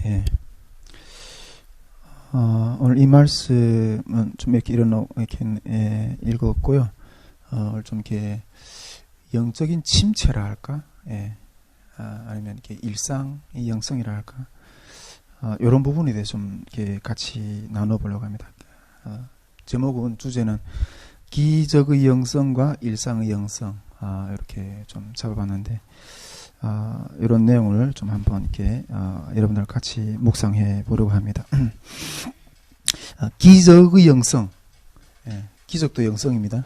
예. 오늘 이 말씀은 좀 이렇게 이렇게 읽었고요. 좀 이렇게 영적인 침체라 할까? 예. 아니면 이렇게 일상의 영성이라 할까? 이런 부분에 대해서 좀 이렇게 같이 나눠보려고 합니다. 제목은 주제는 기적의 영성과 일상의 영성 이렇게 좀 잡아봤는데 이런 내용을 좀 한번 이렇게 여러분들 같이 묵상해 보려고 합니다. 기적의 영성, 기적도 영성입니다.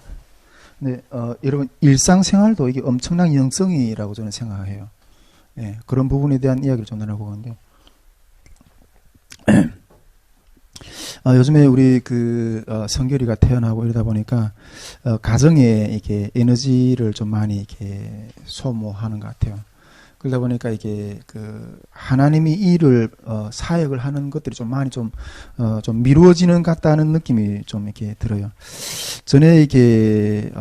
근데 여러분 일상생활도 이게 엄청난 영성이라고 저는 생각해요. 그런 부분에 대한 이야기를 좀 나눠보는데 요즘에 우리 성결이가 태어나고 이러다 보니까 가정에 이렇게 에너지를 좀 많이 이렇게 소모하는 것 같아요. 그러다 보니까 이게 하나님이 일을 사역을 하는 것들이 좀 많이 좀 미루어지는 것 같다는 느낌이 좀 이렇게 들어요. 전에는 이게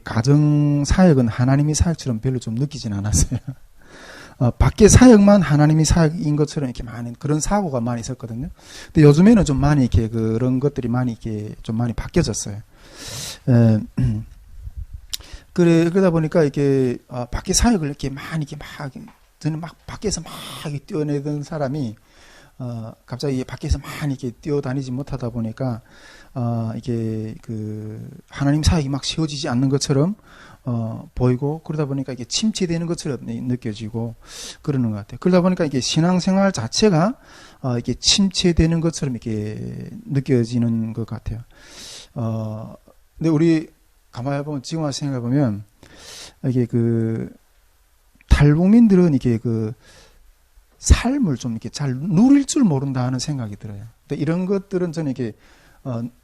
가정 사역은 하나님이 사역처럼 별로 좀 느끼진 않았어요. 밖에 사역만 하나님이 사역인 것처럼 이렇게 많은 그런 사고가 많이 있었거든요. 근데 요즘에는 좀 많이 이렇게 그런 것들이 많이 이렇게 좀 많이 바뀌어졌어요. 그러다 보니까 이렇게 밖에 사역을 이렇게 많이 이렇게 막 저는 막 밖에서 막 뛰어내던 사람이 갑자기 밖에서 많이 이렇게 뛰어다니지 못하다 보니까 이게 하나님 사역이 막 쉬워지지 않는 것처럼 보이고 그러다 보니까 이게 침체되는 것처럼 느껴지고 그러는 것 같아요. 그러다 보니까 이게 신앙생활 자체가 이게 침체되는 것처럼 이렇게 느껴지는 것 같아요. 근데 우리 가만히 보면 지금 와서 생각해 보면 이게 탈북민들은 이게 삶을 좀 이렇게 잘 누릴 줄 모른다 하는 생각이 들어요. 근데 이런 것들은 저는 이게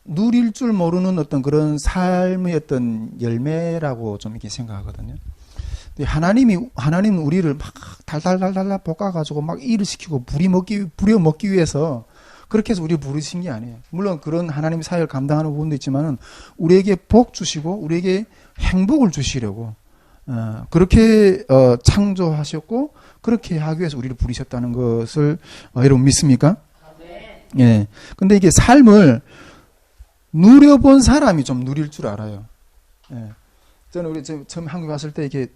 누릴 줄 모르는 어떤 그런 삶의 어떤 열매라고 좀 이렇게 생각하거든요. 하나님은 우리를 막 달달달달 볶아가지고 막 일을 시키고 부려 먹기 위해서 그렇게 해서 우리를 부르신 게 아니에요. 물론 그런 하나님 사역을 감당하는 부분도 있지만은 우리에게 복 주시고 우리에게 행복을 주시려고 그렇게 창조하셨고 그렇게 하기 위해서 우리를 부르셨다는 것을 여러분 믿습니까? 예. 근데 이게 삶을 누려본 사람이 좀 누릴 줄 알아요. 예. 저는 우리 처음 한국 왔을 때 이게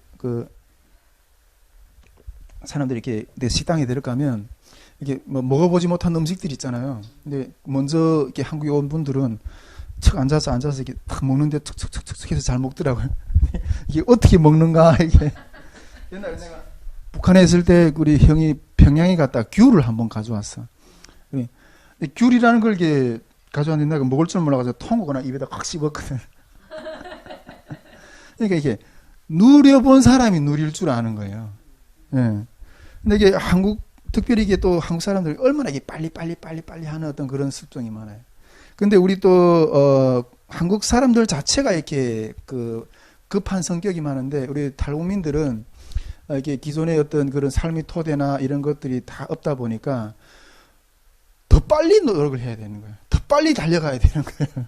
사람들이 이렇게 내 식당에 들어가면 이게 뭐 먹어보지 못한 음식들 있잖아요. 근데 먼저 이렇게 한국에 온 분들은 척 앉아서 이렇게 탁 먹는데 툭툭툭툭 해서 잘 먹더라고요. 이게 어떻게 먹는가 이게. 옛날에 내가 북한에 있을 때 우리 형이 평양에 갔다 귤을 한번 가져왔어. 귤이라는 걸 이렇게 가져왔는데 내가 먹을 줄 몰라가지고 통거나 입에다 확 씹었거든. 그러니까 이게 누려본 사람이 누릴 줄 아는 거예요. 예. 근데 이게 특별히 이게 또 한국 사람들이 얼마나 이게 빨리 하는 어떤 그런 습성이 많아요. 근데 우리 또 한국 사람들 자체가 이렇게 급한 성격이 많은데 우리 탈북민들은 이게 기존의 어떤 그런 삶의 토대나 이런 것들이 다 없다 보니까 더 빨리 노력을 해야 되는 거예요. 더 빨리 달려가야 되는 거예요.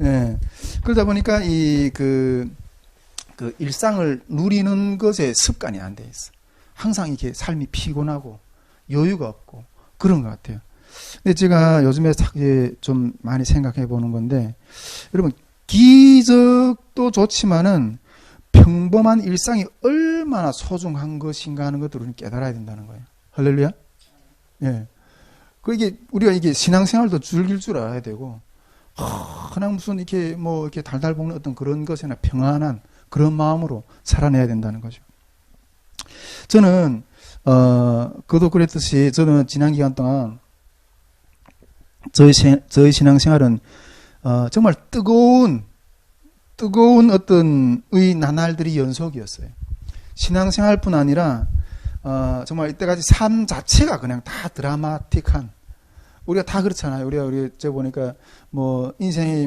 예. 그러다 보니까 일상을 누리는 것에 습관이 안 돼 있어. 항상 이렇게 삶이 피곤하고 여유가 없고 그런 것 같아요. 근데 제가 요즘에 좀 많이 생각해 보는 건데 여러분 기적도 좋지만은 평범한 일상이 얼마나 소중한 것인가 하는 것들을 우리는 깨달아야 된다는 거예요. 할렐루야. 예. 이게 우리가 이게 신앙생활도 즐길 줄 알아야 되고 그냥 무슨 이렇게 이렇게 달달 볶는 어떤 그런 것이나 평안한 그런 마음으로 살아내야 된다는 거죠. 저는 그도 그랬듯이 저는 지난 기간 동안 저희 신앙생활은 정말 뜨거운 어떤 나날들이 연속이었어요. 신앙생활뿐 아니라 정말 이때까지 삶 자체가 그냥 다 드라마틱한 우리가 다 그렇잖아요. 우리 저 보니까 인생이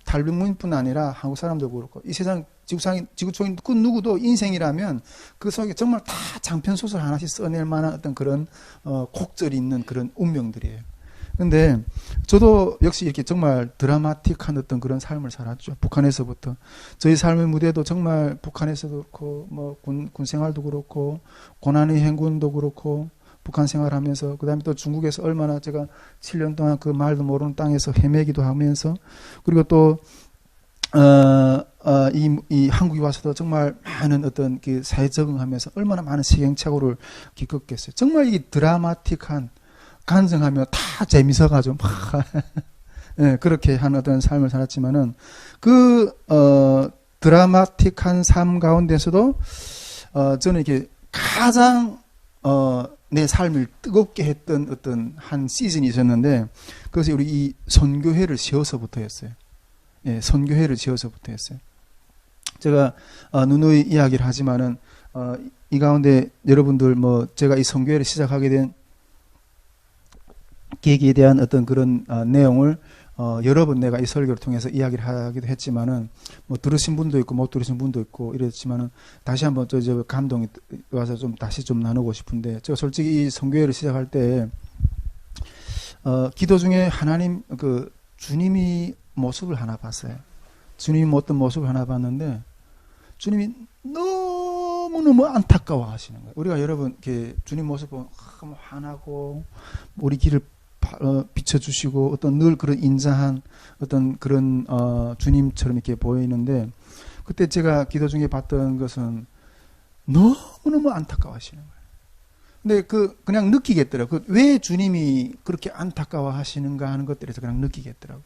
탈북민뿐 아니라 한국 사람도 그렇고 이 세상 지구촌인 그 누구도 인생이라면 그 속에 정말 다 장편 소설 하나씩 써낼 만한 어떤 그런 곡절이 있는 그런 운명들이에요. 근데 저도 역시 이렇게 정말 드라마틱한 어떤 그런 삶을 살았죠. 북한에서부터 저희 삶의 무대도 정말 북한에서도 그렇고 군 생활도 그렇고 고난의 행군도 그렇고 북한 생활하면서, 그 다음에 또 중국에서 얼마나 제가 7년 동안 그 말도 모르는 땅에서 헤매기도 하면서, 그리고 또, 이 한국에 와서도 정말 많은 어떤 그 사회 적응하면서 얼마나 많은 시행착오를 겪었겠어요. 정말 이 드라마틱한, 간증하며 다 재밌어가지고 막, 예, 그렇게 한 어떤 삶을 살았지만은, 드라마틱한 삶 가운데서도, 저는 이렇게 가장, 내 삶을 뜨겁게 했던 어떤 한 시즌이 있었는데, 그것이 우리 이 선교회를 세워서부터였어요. 예, 선교회를 지어서부터였어요. 제가 누누이 이야기를 하지만은 이 가운데 여러분들 제가 이 선교회를 시작하게 된 계기에 대한 어떤 그런 내용을 여러 번 내가 이 설교를 통해서 이야기를 하기도 했지만은 들으신 분도 있고 못 들으신 분도 있고 이랬지만은 다시 한번 저 감동이 와서 좀 다시 좀 나누고 싶은데, 제가 솔직히 이 선교회를 시작할 때 기도 중에 하나님 주님이 모습을 하나 봤어요. 주님이 어떤 모습을 하나 봤는데, 주님이 너무너무 안타까워 하시는 거예요. 우리가 여러분, 이렇게 주님 모습 보면 화나고, 우리 길을 비춰주시고, 어떤 늘 그런 인자한 어떤 그런, 주님처럼 이렇게 보이는데, 그때 제가 기도 중에 봤던 것은 너무너무 안타까워 하시는 거예요. 근데 그냥 느끼겠더라고요. 왜 주님이 그렇게 안타까워 하시는가 하는 것들에서 그냥 느끼겠더라고요.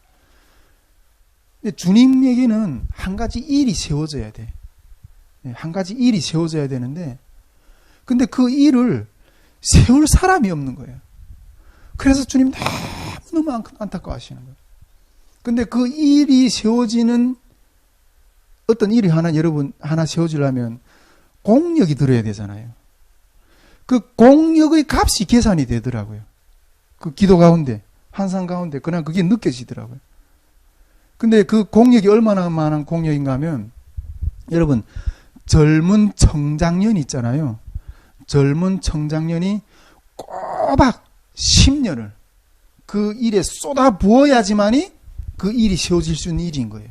주님에게는 한 가지 일이 세워져야 돼. 한 가지 일이 세워져야 되는데, 근데 그 일을 세울 사람이 없는 거예요. 그래서 주님 너무너무 안타까워하시는 거예요. 근데 그 일이 세워지는 어떤 일이 여러분 하나 세워지려면 공력이 들어야 되잖아요. 그 공력의 값이 계산이 되더라고요. 그 기도 가운데, 환상 가운데, 그냥 그게 느껴지더라고요. 근데 그 공력이 얼마나 많은 공력인가 하면, 여러분, 젊은 청장년 있잖아요. 젊은 청장년이 꼬박 10년을 그 일에 쏟아 부어야지만이 그 일이 세워질 수 있는 일인 거예요.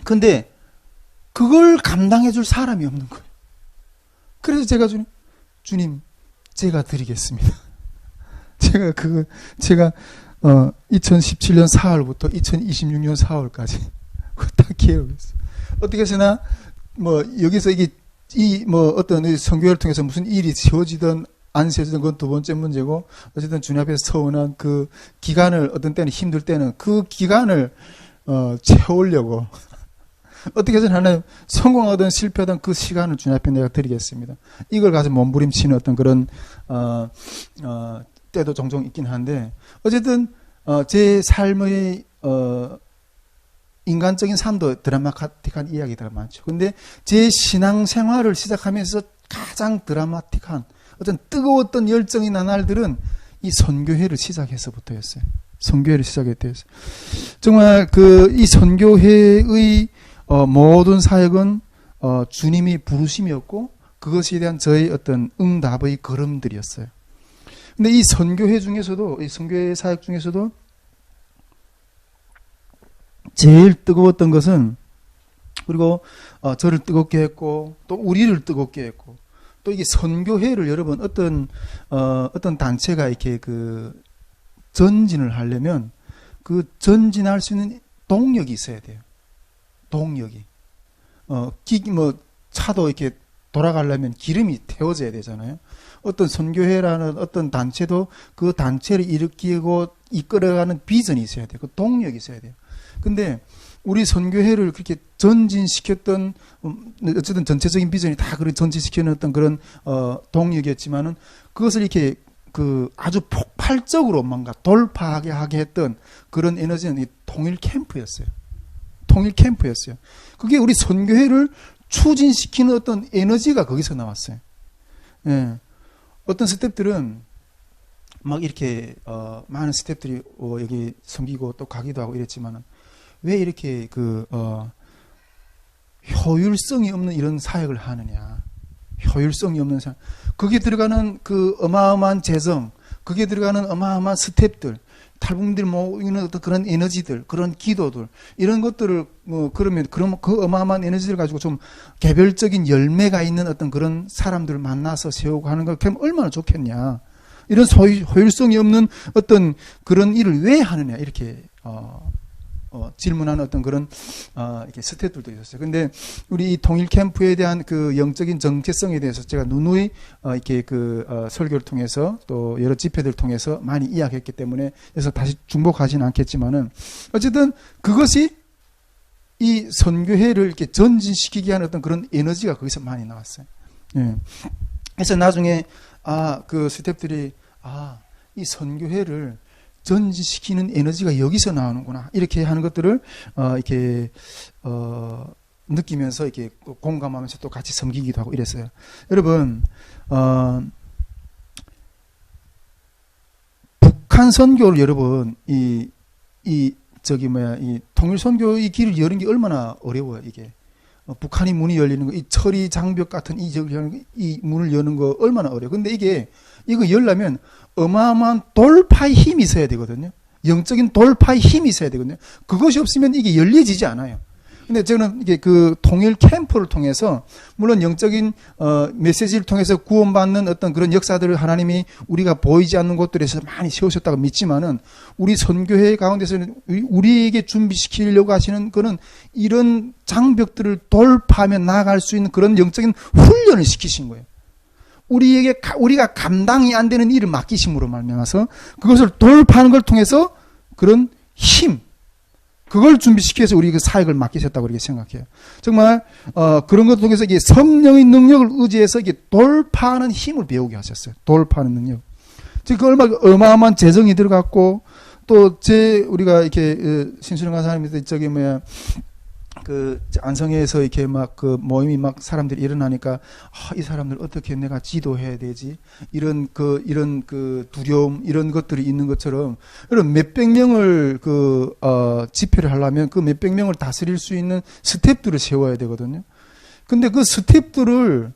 근데 그걸 감당해 줄 사람이 없는 거예요. 그래서 제가 주님, 제가 드리겠습니다. 제가 2017년 4월부터 2026년 4월까지 딱 기회했어요. 어떻게 해서나 여기서 어떤 선교회를 통해서 무슨 일이 세워지든 안 세워지든 그건 두 번째 문제고, 어쨌든 주님 앞에서 서운한 그 기간을, 어떤 때는 힘들 때는 그 기간을 채우려고 어떻게 해서는 하나님 성공하든 실패하든 그 시간을 주님 앞에 내가 드리겠습니다. 이걸 가지고 몸부림치는 어떤 그런 때도 종종 있긴 한데, 어쨌든 제 삶의 인간적인 삶도 드라마틱한 이야기가 많죠. 근데 제 신앙생활을 시작하면서 가장 드라마틱한 어떤 뜨거웠던 열정이 난 날들은 이 선교회를 시작해서부터였어요. 선교회를 시작했대였어요. 정말 이 선교회의 모든 사역은 주님이 부르심이었고, 그것에 대한 저의 어떤 응답의 걸음들이었어요. 근데 이 선교회 중에서도, 이 선교회 사역 중에서도 제일 뜨거웠던 것은, 그리고 저를 뜨겁게 했고, 또 우리를 뜨겁게 했고, 또 이게 선교회를 여러분 어떤 단체가 이렇게 전진을 하려면 그 전진할 수 있는 동력이 있어야 돼요. 동력이. 차도 이렇게 돌아가려면 기름이 태워져야 되잖아요. 어떤 선교회라는 어떤 단체도 그 단체를 일으키고 이끌어가는 비전이 있어야 돼요. 그 동력이 있어야 돼요. 근데 우리 선교회를 그렇게 전진시켰던, 어쨌든 전체적인 비전이 다 그렇게 전진시키는 어떤 그런 동력이었지만은, 그것을 이렇게 아주 폭발적으로 뭔가 돌파하게 하게 했던 그런 에너지는 이 통일 캠프였어요. 통일 캠프였어요. 그게 우리 선교회를 추진시키는 어떤 에너지가 거기서 나왔어요. 예. 어떤 스태프들은 막 이렇게 많은 스태프들이 여기 섬기고 또 가기도 하고 이랬지만은, 왜 이렇게 효율성이 없는 이런 사역을 하느냐? 효율성이 없는 사역. 거기에 들어가는 그 어마어마한 재정, 거기에 들어가는 어마어마한 스태프들, 탈북민들이 모이는 어떤 그런 에너지들, 그런 기도들, 이런 것들을, 그러면 그 어마어마한 에너지를 가지고 좀 개별적인 열매가 있는 어떤 그런 사람들을 만나서 세우고 하는 걸 그럼 얼마나 좋겠냐. 이런 효율성이 없는 어떤 그런 일을 왜 하느냐. 이렇게, 질문하는 어떤 그런, 이렇게 스태프들도 있었어요. 근데 우리 이 통일 캠프에 대한 그 영적인 정체성에 대해서 제가 누누이, 이렇게 설교를 통해서 또 여러 집회들을 통해서 많이 이야기했기 때문에 그래서 다시 중복하지는 않겠지만은 어쨌든 그것이 이 선교회를 이렇게 전진시키게 하는 어떤 그런 에너지가 거기서 많이 나왔어요. 예. 그래서 나중에, 그 스태프들이, 이 선교회를 전진시키는 에너지가 여기서 나오는구나. 이렇게 하는 것들을, 이렇게, 느끼면서 이렇게 공감하면서 또 같이 섬기기도 하고 이랬어요. 여러분, 북한 선교를 여러분, 이 통일 선교의 길을 여는 게 얼마나 어려워요, 이게. 북한이 문이 열리는 거, 이 철이 장벽 같은 이 문을 여는 거 얼마나 어려워. 근데 이거 열려면 어마어마한 돌파의 힘이 있어야 되거든요. 영적인 돌파의 힘이 있어야 되거든요. 그것이 없으면 이게 열려지지 않아요. 근데 저는 이게 그 통일 캠프를 통해서 물론 영적인 메시지를 통해서 구원받는 어떤 그런 역사들을 하나님이 우리가 보이지 않는 곳들에서 많이 세우셨다고 믿지만은 우리 선교회 가운데서는 우리에게 준비시키려고 하시는 거는 이런 장벽들을 돌파하며 나아갈 수 있는 그런 영적인 훈련을 시키신 거예요. 우리가 감당이 안 되는 일을 맡기심으로 말미암아서 그것을 돌파하는 걸 통해서 그런 힘, 그걸 준비시켜서 우리 그 사역을 맡기셨다고 그렇게 생각해요. 정말, 그런 것을 통해서 이게 성령의 능력을 의지해서 이게 돌파하는 힘을 배우게 하셨어요. 돌파하는 능력. 즉, 그 어마어마한 재정이 들어갔고, 또, 우리가 이렇게, 신수령 간사님들 안성에서 이렇게 모임이 사람들이 일어나니까, 이 사람들 어떻게 내가 지도해야 되지? 이런 두려움, 이런 것들이 있는 것처럼, 여러분, 몇백 명을 집회를 하려면 그 몇백 명을 다스릴 수 있는 스텝들을 세워야 되거든요. 근데 그 스텝들을,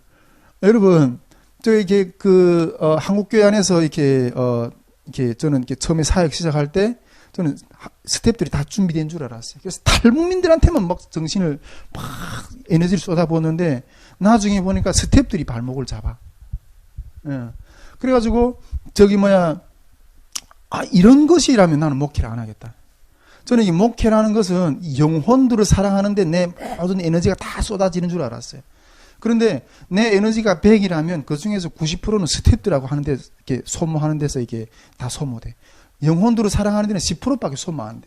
여러분, 한국교회 안에서 저는 이렇게 처음에 사역 시작할 때, 저는 스태프들이 다 준비된 줄 알았어요. 그래서 탈북민들한테만 정신을 에너지를 쏟아부었는데 나중에 보니까 스태프들이 발목을 잡아. 예. 그래가지고 이런 것이라면 나는 목회를 안 하겠다. 저는 이 목회라는 것은 영혼들을 사랑하는데 내 모든 에너지가 다 쏟아지는 줄 알았어요. 그런데 내 에너지가 100이라면 그 중에서 90%는 스태프들하고 하는데 이렇게 소모하는 데서 이게 다 소모돼. 영혼들을 사랑하는 데는 10%밖에 소모 안 돼.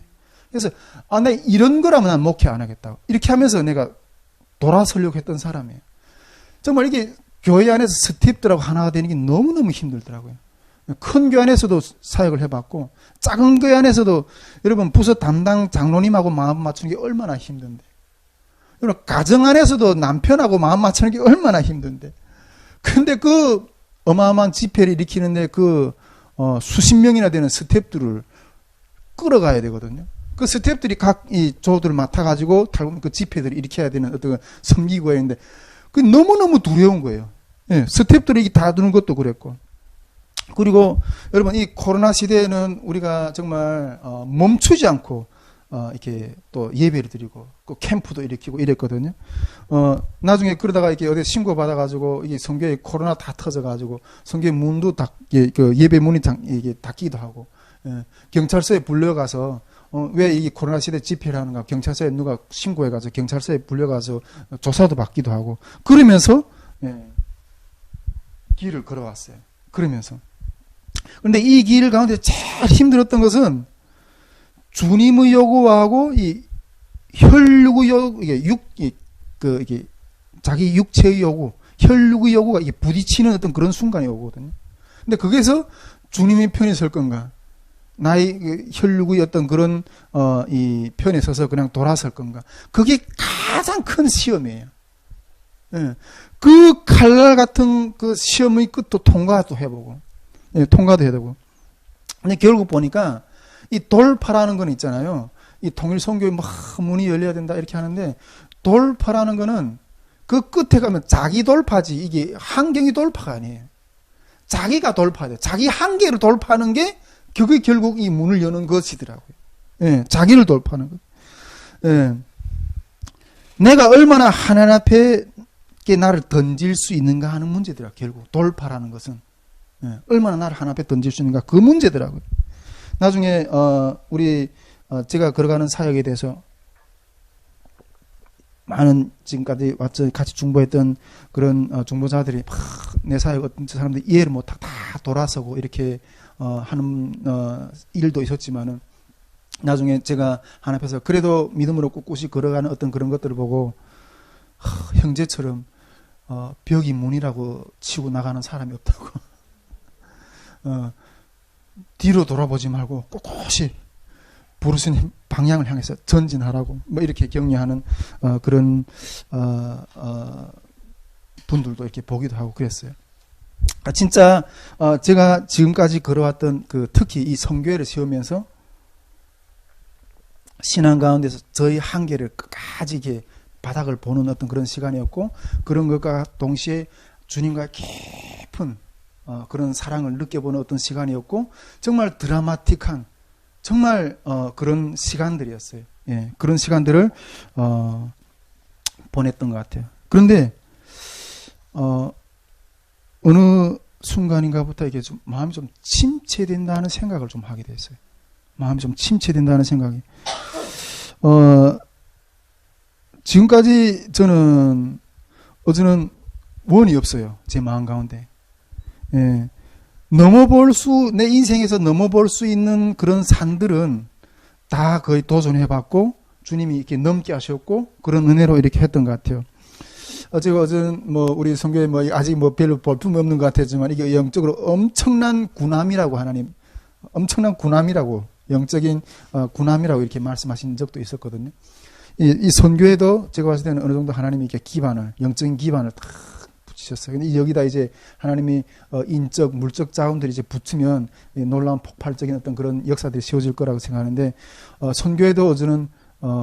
그래서, 나 이런 거라면 난 목회 안 하겠다고. 이렇게 하면서 내가 돌아서려고 했던 사람이에요. 정말 이게 교회 안에서 스태프들하고 하나가 되는 게 너무너무 힘들더라고요. 큰 교회 안에서도 사역을 해봤고, 작은 교회 안에서도 여러분 부서 담당 장로님하고 마음 맞추는 게 얼마나 힘든데. 여러분, 가정 안에서도 남편하고 마음 맞추는 게 얼마나 힘든데. 근데 그 어마어마한 집회를 일으키는데 수십 명이나 되는 스태프들을 끌어가야 되거든요. 그 스태프들이 각 이 조들을 맡아가지고 그 집회들을 일으켜야 되는 어떤 섬기고 있는데, 그게 너무너무 두려운 거예요. 예, 스태프들이 다 두는 것도 그랬고. 그리고 여러분, 이 코로나 시대에는 우리가 정말, 멈추지 않고, 이렇게 또 예배를 드리고, 그 캠프도 일으키고 이랬거든요. 나중에 그러다가 이렇게 어디 신고받아가지고, 이게 성교에 코로나 다 터져가지고, 성교의 문도 예배 문이 이게 닫기도 하고, 예, 경찰서에 불려가서, 왜 이 코로나 시대 집회를 하는가, 경찰서에 누가 신고해가서 경찰서에 불려가서 조사도 받기도 하고, 그러면서, 예, 길을 걸어왔어요. 그러면서. 그런데 이 길 가운데 제일 힘들었던 것은 주님의 요구하고 이 혈육의 요구, 이게 자기 육체의 요구, 혈육의 요구가 이게 부딪히는 어떤 그런 순간이 오거든요. 근데 거기서 주님의 편에 설 건가, 나의 혈육의 어떤 그런 이 편에 서서 그냥 돌아설 건가, 그게 가장 큰 시험이에요. 예. 그 칼날 같은 그 시험의 끝도 통과도 해보고, 예, 통과도 해야 되고. 근데 결국 보니까 이 돌파라는 건 있잖아요. 이 통일 선교에 문이 열려야 된다 이렇게 하는데, 돌파라는 거는 그 끝에 가면 자기 돌파지, 이게 한경이 돌파가 아니에요. 자기가 돌파돼요. 자기 한계를 돌파하는 게 그게 결국 이 문을 여는 것이더라고요. 예, 자기를 돌파하는 것. 예. 내가 얼마나 하나님 앞에 나를 던질 수 있는가 하는 문제더라. 결국 돌파라는 것은 얼마나 나를 하나님 앞에 던질 수 있는가 그 문제더라고요. 나중에 제가 걸어가는 사역에 대해서 많은 지금까지 같이 중보했던 그런 중보자들이 막 내 사역 어떤 사람들이 이해를 못하고 다 돌아서고 이렇게 하는 일도 있었지만은 나중에 제가 하나님 앞에서 그래도 믿음으로 꿋꿋이 걸어가는 어떤 그런 것들을 보고 형제처럼 벽이 문이라고 치고 나가는 사람이 없다고. 뒤로 돌아보지 말고 꼿꼿이 부르시는 방향을 향해서 전진하라고 뭐 이렇게 격려하는 그런 분들도 이렇게 보기도 하고 그랬어요. 진짜 제가 지금까지 걸어왔던 특히 이 선교회를 세우면서 신앙 가운데서 저희 한계를 끝까지 이렇게 바닥을 보는 어떤 그런 시간이었고, 그런 것과 동시에 주님과 깊은 그런 사랑을 느껴보는 어떤 시간이었고, 정말 드라마틱한 정말 그런 시간들이었어요. 예, 그런 시간들을 보냈던 것 같아요. 그런데 어느 순간인가부터 이게 좀 마음이 좀 침체된다는 생각을 좀 하게 됐어요. 마음이 좀 침체된다는 생각이. 지금까지 저는 어제는 원이 없어요. 제 마음 가운데. 예. 내 인생에서 넘어볼 수 있는 그런 산들은 다 거의 도전해봤고, 주님이 이렇게 넘게 하셨고, 그런 은혜로 이렇게 했던 것 같아요. 제가 어제는 우리 성교에 아직 별로 볼품이 없는 것 같았지만, 이게 영적으로 엄청난 군함이라고 엄청난 군함이라고, 영적인 군함이라고 이렇게 말씀하신 적도 있었거든요. 이 선교에도 제가 봤을 때는 어느 정도 하나님이 이렇게 영적인 기반을 탁 붙이셨어요. 근데 여기다 이제 하나님이 인적, 물적 자원들이 이제 붙으면 놀라운 폭발적인 어떤 그런 역사들이 세워질 거라고 생각하는데, 선교에도 어제는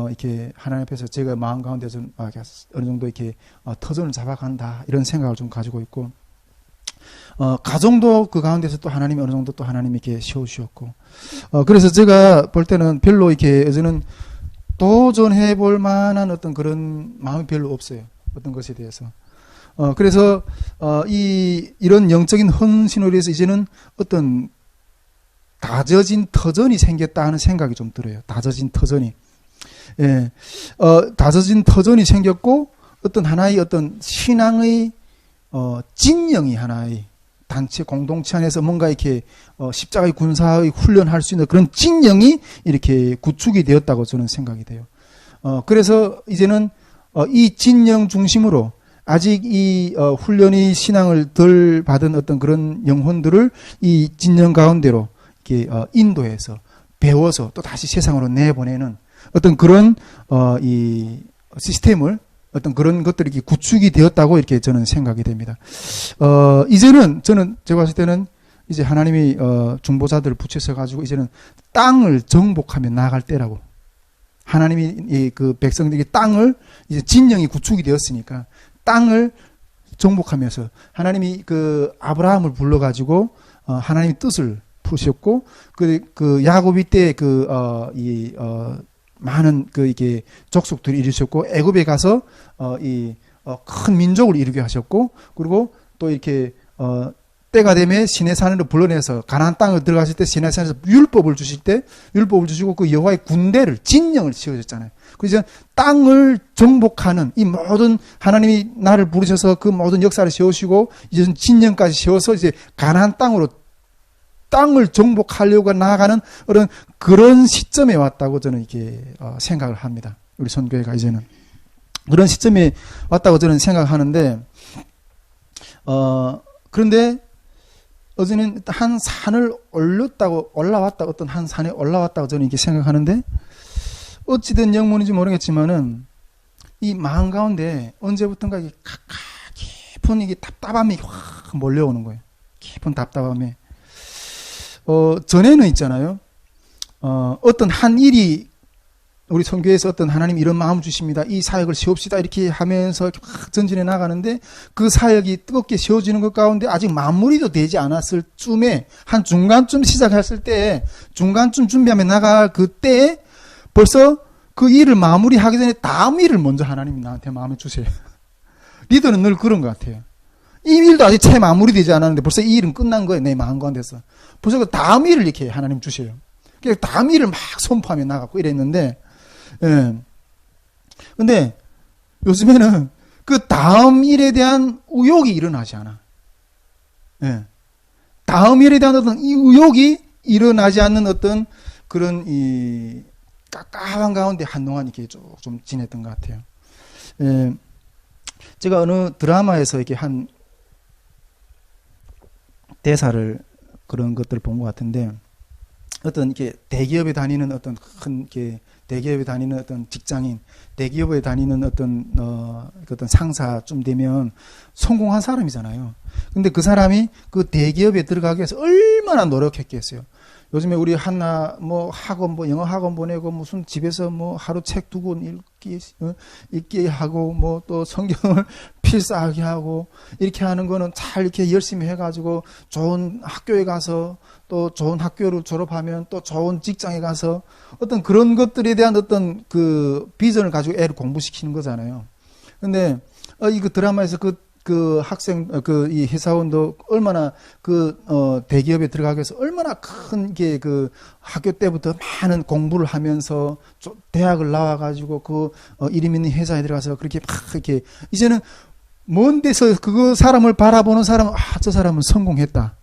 이렇게 하나님 앞에서 제가 마음 가운데 좀 어느 정도 이렇게 터전을 잡아간다 이런 생각을 좀 가지고 있고, 가정도 그 가운데서 또 하나님이 어느 정도 또 하나님이 이렇게 세우셨고, 그래서 제가 볼 때는 별로 이렇게 어제는 도전해 볼 만한 어떤 그런 마음이 별로 없어요. 어떤 것에 대해서. 그래서 이런 영적인 헌신으로 해서 이제는 어떤 다져진 터전이 생겼다 하는 생각이 좀 들어요. 다져진 터전이. 예. 다져진 터전이 생겼고, 어떤 하나의 어떤 신앙의 진영이 하나의 단체 공동체 안에서 뭔가 이렇게 십자가의 군사의 훈련할 수 있는 그런 진영이 이렇게 구축이 되었다고 저는 생각이 돼요. 그래서 이제는 이 진영 중심으로 아직 이 훈련의 신앙을 덜 받은 어떤 그런 영혼들을 이 진영 가운데로 이렇게 인도해서 배워서 또 다시 세상으로 내보내는 어떤 그런 이 시스템을, 어떤 그런 것들이 이렇게 구축이 되었다고 이렇게 저는 생각이 됩니다. 이제는 제가 봤을 때는 이제 하나님이 중보자들을 붙여서 가지고 이제는 땅을 정복하며 나아갈 때라고. 하나님이 그 백성들이 땅을 이제 진영이 구축이 되었으니까 땅을 정복하면서 하나님이 그 아브라함을 불러가지고 하나님의 뜻을 푸셨고, 그 야곱이 때 많은 이게 족속들이 이루셨고, 애굽에 가서 큰 민족을 이루게 하셨고, 그리고 또 이렇게 때가 되면 시내산으로 불러내서 가나안 땅을 들어가실 때 시내산에서 율법을 주시고 그 여호와의 군대를, 진영을 세우셨잖아요. 그래서 땅을 정복하는 이 모든, 하나님이 나를 부르셔서 그 모든 역사를 세우시고 이제 진영까지 세워서 이제 가나안 땅을 정복하려고 나아가는 그런 시점에 왔다고 저는 이렇게 생각을 합니다. 우리 선교회가 이제는 그런 시점에 왔다고 저는 생각하는데, 그런데 어제는 한 산을 어떤 한 산에 올라왔다고 저는 이렇게 생각하는데, 어찌된 영문인지 모르겠지만은 이 마음 가운데 언제부턴가 이게 깊은 이게 답답함이 확 몰려오는 거예요. 깊은 답답함에. 전에는 있잖아요. 어떤 한 일이 우리 선교에서 어떤 하나님 이런 마음 주십니다. 이 사역을 세웁시다. 이렇게 하면서 이렇게 막 전진해 나가는데 그 사역이 뜨겁게 세워지는 것 가운데 아직 마무리도 되지 않았을 쯤에 한 중간쯤 시작했을 때 중간쯤 준비하며 나갈 그때 벌써 그 일을 마무리하기 전에 다음 일을 먼저 하나님이 나한테 마음에 주세요. 리더는 늘 그런 것 같아요. 이 일도 아직 채 마무리되지 않았는데 벌써 이 일은 끝난 거예요. 내 마음 가운데서. 벌써 그 다음 일을 이렇게 하나님 주세요. 그래서 다음 일을 막 선포하며 나갔고 이랬는데 예. 근데 요즘에는 그 다음 일에 대한 의욕이 일어나지 않아. 예. 다음 일에 대한 어떤 이 의욕이 일어나지 않는 어떤 그런 이 깝깝한 가운데 한동안 이렇게 좀 지냈던 것 같아요. 예. 제가 어느 드라마에서 이렇게 한 대사를 그런 것들을 본 것 같은데 어떤 이렇게 대기업에 다니는 어떤 큰 이렇게 대기업에 다니는 어떤 직장인, 대기업에 다니는 어떤 상사쯤 되면 성공한 사람이잖아요. 근데 그 사람이 그 대기업에 들어가기 위해서 얼마나 노력했겠어요. 요즘에 우리 하나 뭐 학원 뭐 영어 학원 보내고 무슨 집에서 뭐 하루 책 두 권 읽기 하고 뭐 또 성경을 필사하게 하고 이렇게 하는 거는 잘 이렇게 열심히 해가지고 좋은 학교에 가서 또 좋은 학교를 졸업하면 또 좋은 직장에 가서 어떤 그런 것들에 대한 어떤 그 비전을 가지고 애를 공부시키는 거잖아요. 근데 이거 드라마에서 그 학생, 이 회사원도 얼마나 대기업에 들어가기 위해서 얼마나 큰 게 그 학교 때부터 많은 공부를 하면서 대학을 나와가지고 이름 있는 회사에 들어가서 그렇게 막 이렇게 이제는 먼 데서 그 사람을 바라보는 사람은 저 사람은 성공했다.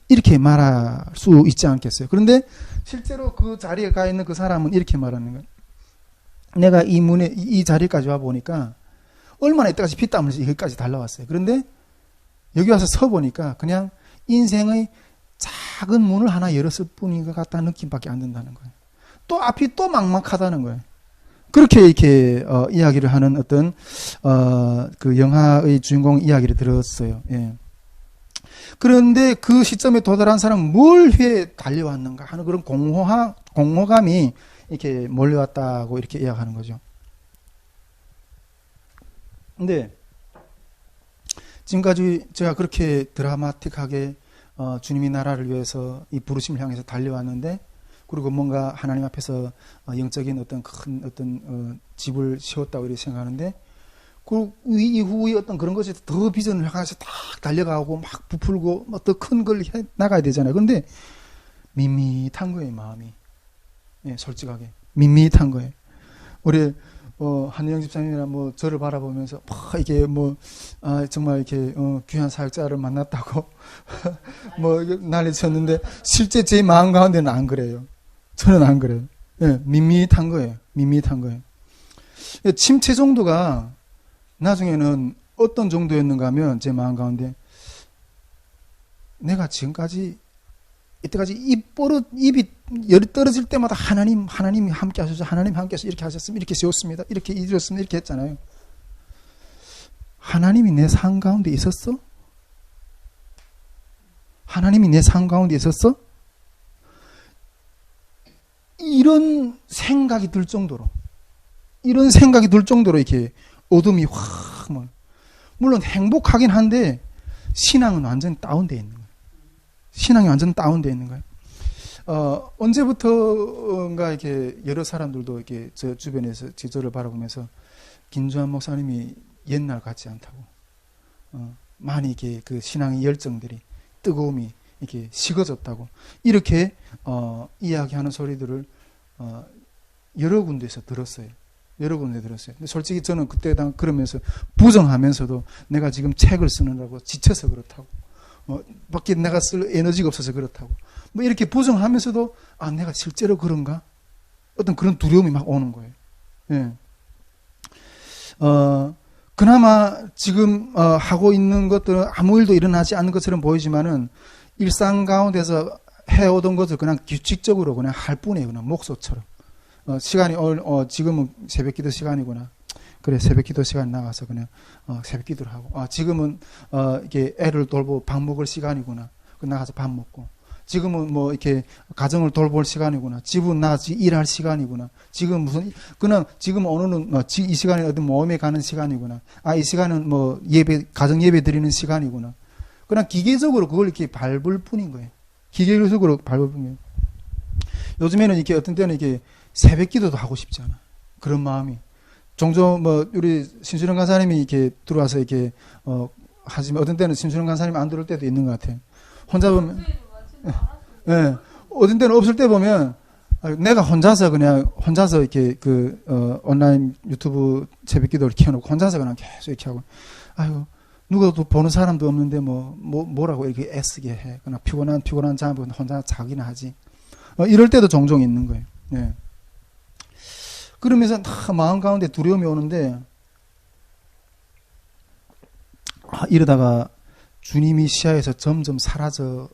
이렇게 말할 수 있지 않겠어요. 그런데 실제로 그 자리에 가 있는 그 사람은 이렇게 말하는 거예요. 내가 이 자리까지 와 보니까 얼마나 이때까지 피땀 흘려서 여기까지 달려왔어요. 그런데 여기 와서 서 보니까 그냥 인생의 작은 문을 하나 열었을 뿐인 것 같다는 느낌밖에 안 든다는 거예요. 또 앞이 또 막막하다는 거예요. 그렇게 이렇게 이야기를 하는 어떤 그 영화의 주인공 이야기를 들었어요. 예. 그런데 그 시점에 도달한 사람은 뭘 위해 달려왔는가 하는 그런 공허감이 이렇게 몰려왔다고 이렇게 이야기하는 거죠. 근데 지금까지 제가 그렇게 드라마틱하게 주님의 나라를 위해서 이 부르심을 향해서 달려왔는데 그리고 뭔가 하나님 앞에서 영적인 어떤 큰 집을 세웠다고 이렇게 생각하는데 그 이후에 어떤 그런 것에 더 비전을 향해서 딱 달려가고 막 부풀고 더 큰 걸 해 나가야 되잖아요. 그런데 밋밋한 거예요, 마음이. 예, 솔직하게 밋밋한 거예요. 우리 한영 집사님이나 뭐 저를 바라보면서 이게 정말 이렇게 귀한 사역자를 만났다고 뭐 난리 쳤는데 실제 제 마음 가운데는 안 그래요. 저는 안 그래요. 예, 밋밋한 거예요. 밋밋한 거예요. 침체 정도가 나중에는 어떤 정도였는가 하면 제 마음 가운데 내가 지금까지 이때까지 입이 열이 떨어질 때마다 하나님이 함께 하셔서 하나님 함께 하셔서 이렇게 하셨으면 이렇게 세웠습니다. 이렇게 이루었습니다. 이렇게 했잖아요. 하나님이 내 삶 가운데 있었어? 하나님이 내 삶 가운데 있었어? 이런 생각이 들 정도로 이렇게 어둠이 확 물론 행복하긴 한데 신앙은 완전히 다운되어 있는 거예요. 신앙이 완전 다운되어 있는 거예요. 언제부터인가 이렇게 여러 사람들도 이렇게 저 주변에서 저를 바라보면서 김주환 목사님이 옛날 같지 않다고, 많이 이렇게 그 신앙의 열정들이 뜨거움이 이렇게 식어졌다고 이렇게 이야기하는 소리들을 여러 군데서 들었어요. 여러 군데 들었어요. 근데 솔직히 저는 그때 그러면서 부정하면서도 내가 지금 책을 쓰느라고 지쳐서 그렇다고. 밖에 내가 쓸 에너지가 없어서 그렇다고. 뭐 이렇게 부정하면서도 내가 실제로 그런가? 어떤 그런 두려움이 막 오는 거예요. 예. 그나마 지금 하고 있는 것들은 아무 일도 일어나지 않는 것처럼 보이지만은 일상 가운데서 해오던 것을 그냥 규칙적으로 그냥 할 뿐이에요. 그냥 목소처럼. 시간이 지금은 새벽기도 시간이구나. 그래, 새벽기도 시간 나가서 그냥 새벽기도를 하고. 지금은 이게 애를 돌보 밥 먹을 시간이구나. 나가서 밥 먹고. 지금은 뭐 이렇게 가정을 돌볼 시간이구나. 집은 나지 일할 시간이구나. 지금 무슨 그냥 지금 오늘은 이 시간에 어떤 모험에 가는 시간이구나. 이 시간은 뭐 예배 가정 예배 드리는 시간이구나. 그냥 기계적으로 그걸 이렇게 밟을 뿐인 거예요. 기계적으로 밟을 뿐이에요. 요즘에는 이렇게 어떤 때는 이렇게 새벽 기도도 하고 싶지 않아. 그런 마음이. 종종 뭐 우리 심수령 간사님이 이렇게 들어와서 이렇게 하지만 어떤 때는 심수령 간사님이 안 들어올 때도 있는 것 같아요. 혼자 보면 예. 어떤 때는 없을 때 보면 내가 혼자서 이렇게 온라인 유튜브 새벽 기도를 켜놓고 혼자서 그냥 계속 이렇게 하고 아이고 누가 또 보는 사람도 없는데 뭐라고 이렇게 애쓰게 해. 그냥 피곤한 잠을 혼자 자기나 하지. 이럴 때도 종종 있는 거예요. 예. 그러면서 다 마음 가운데 두려움이 오는데 이러다가 주님이 시야에서 점점 사라져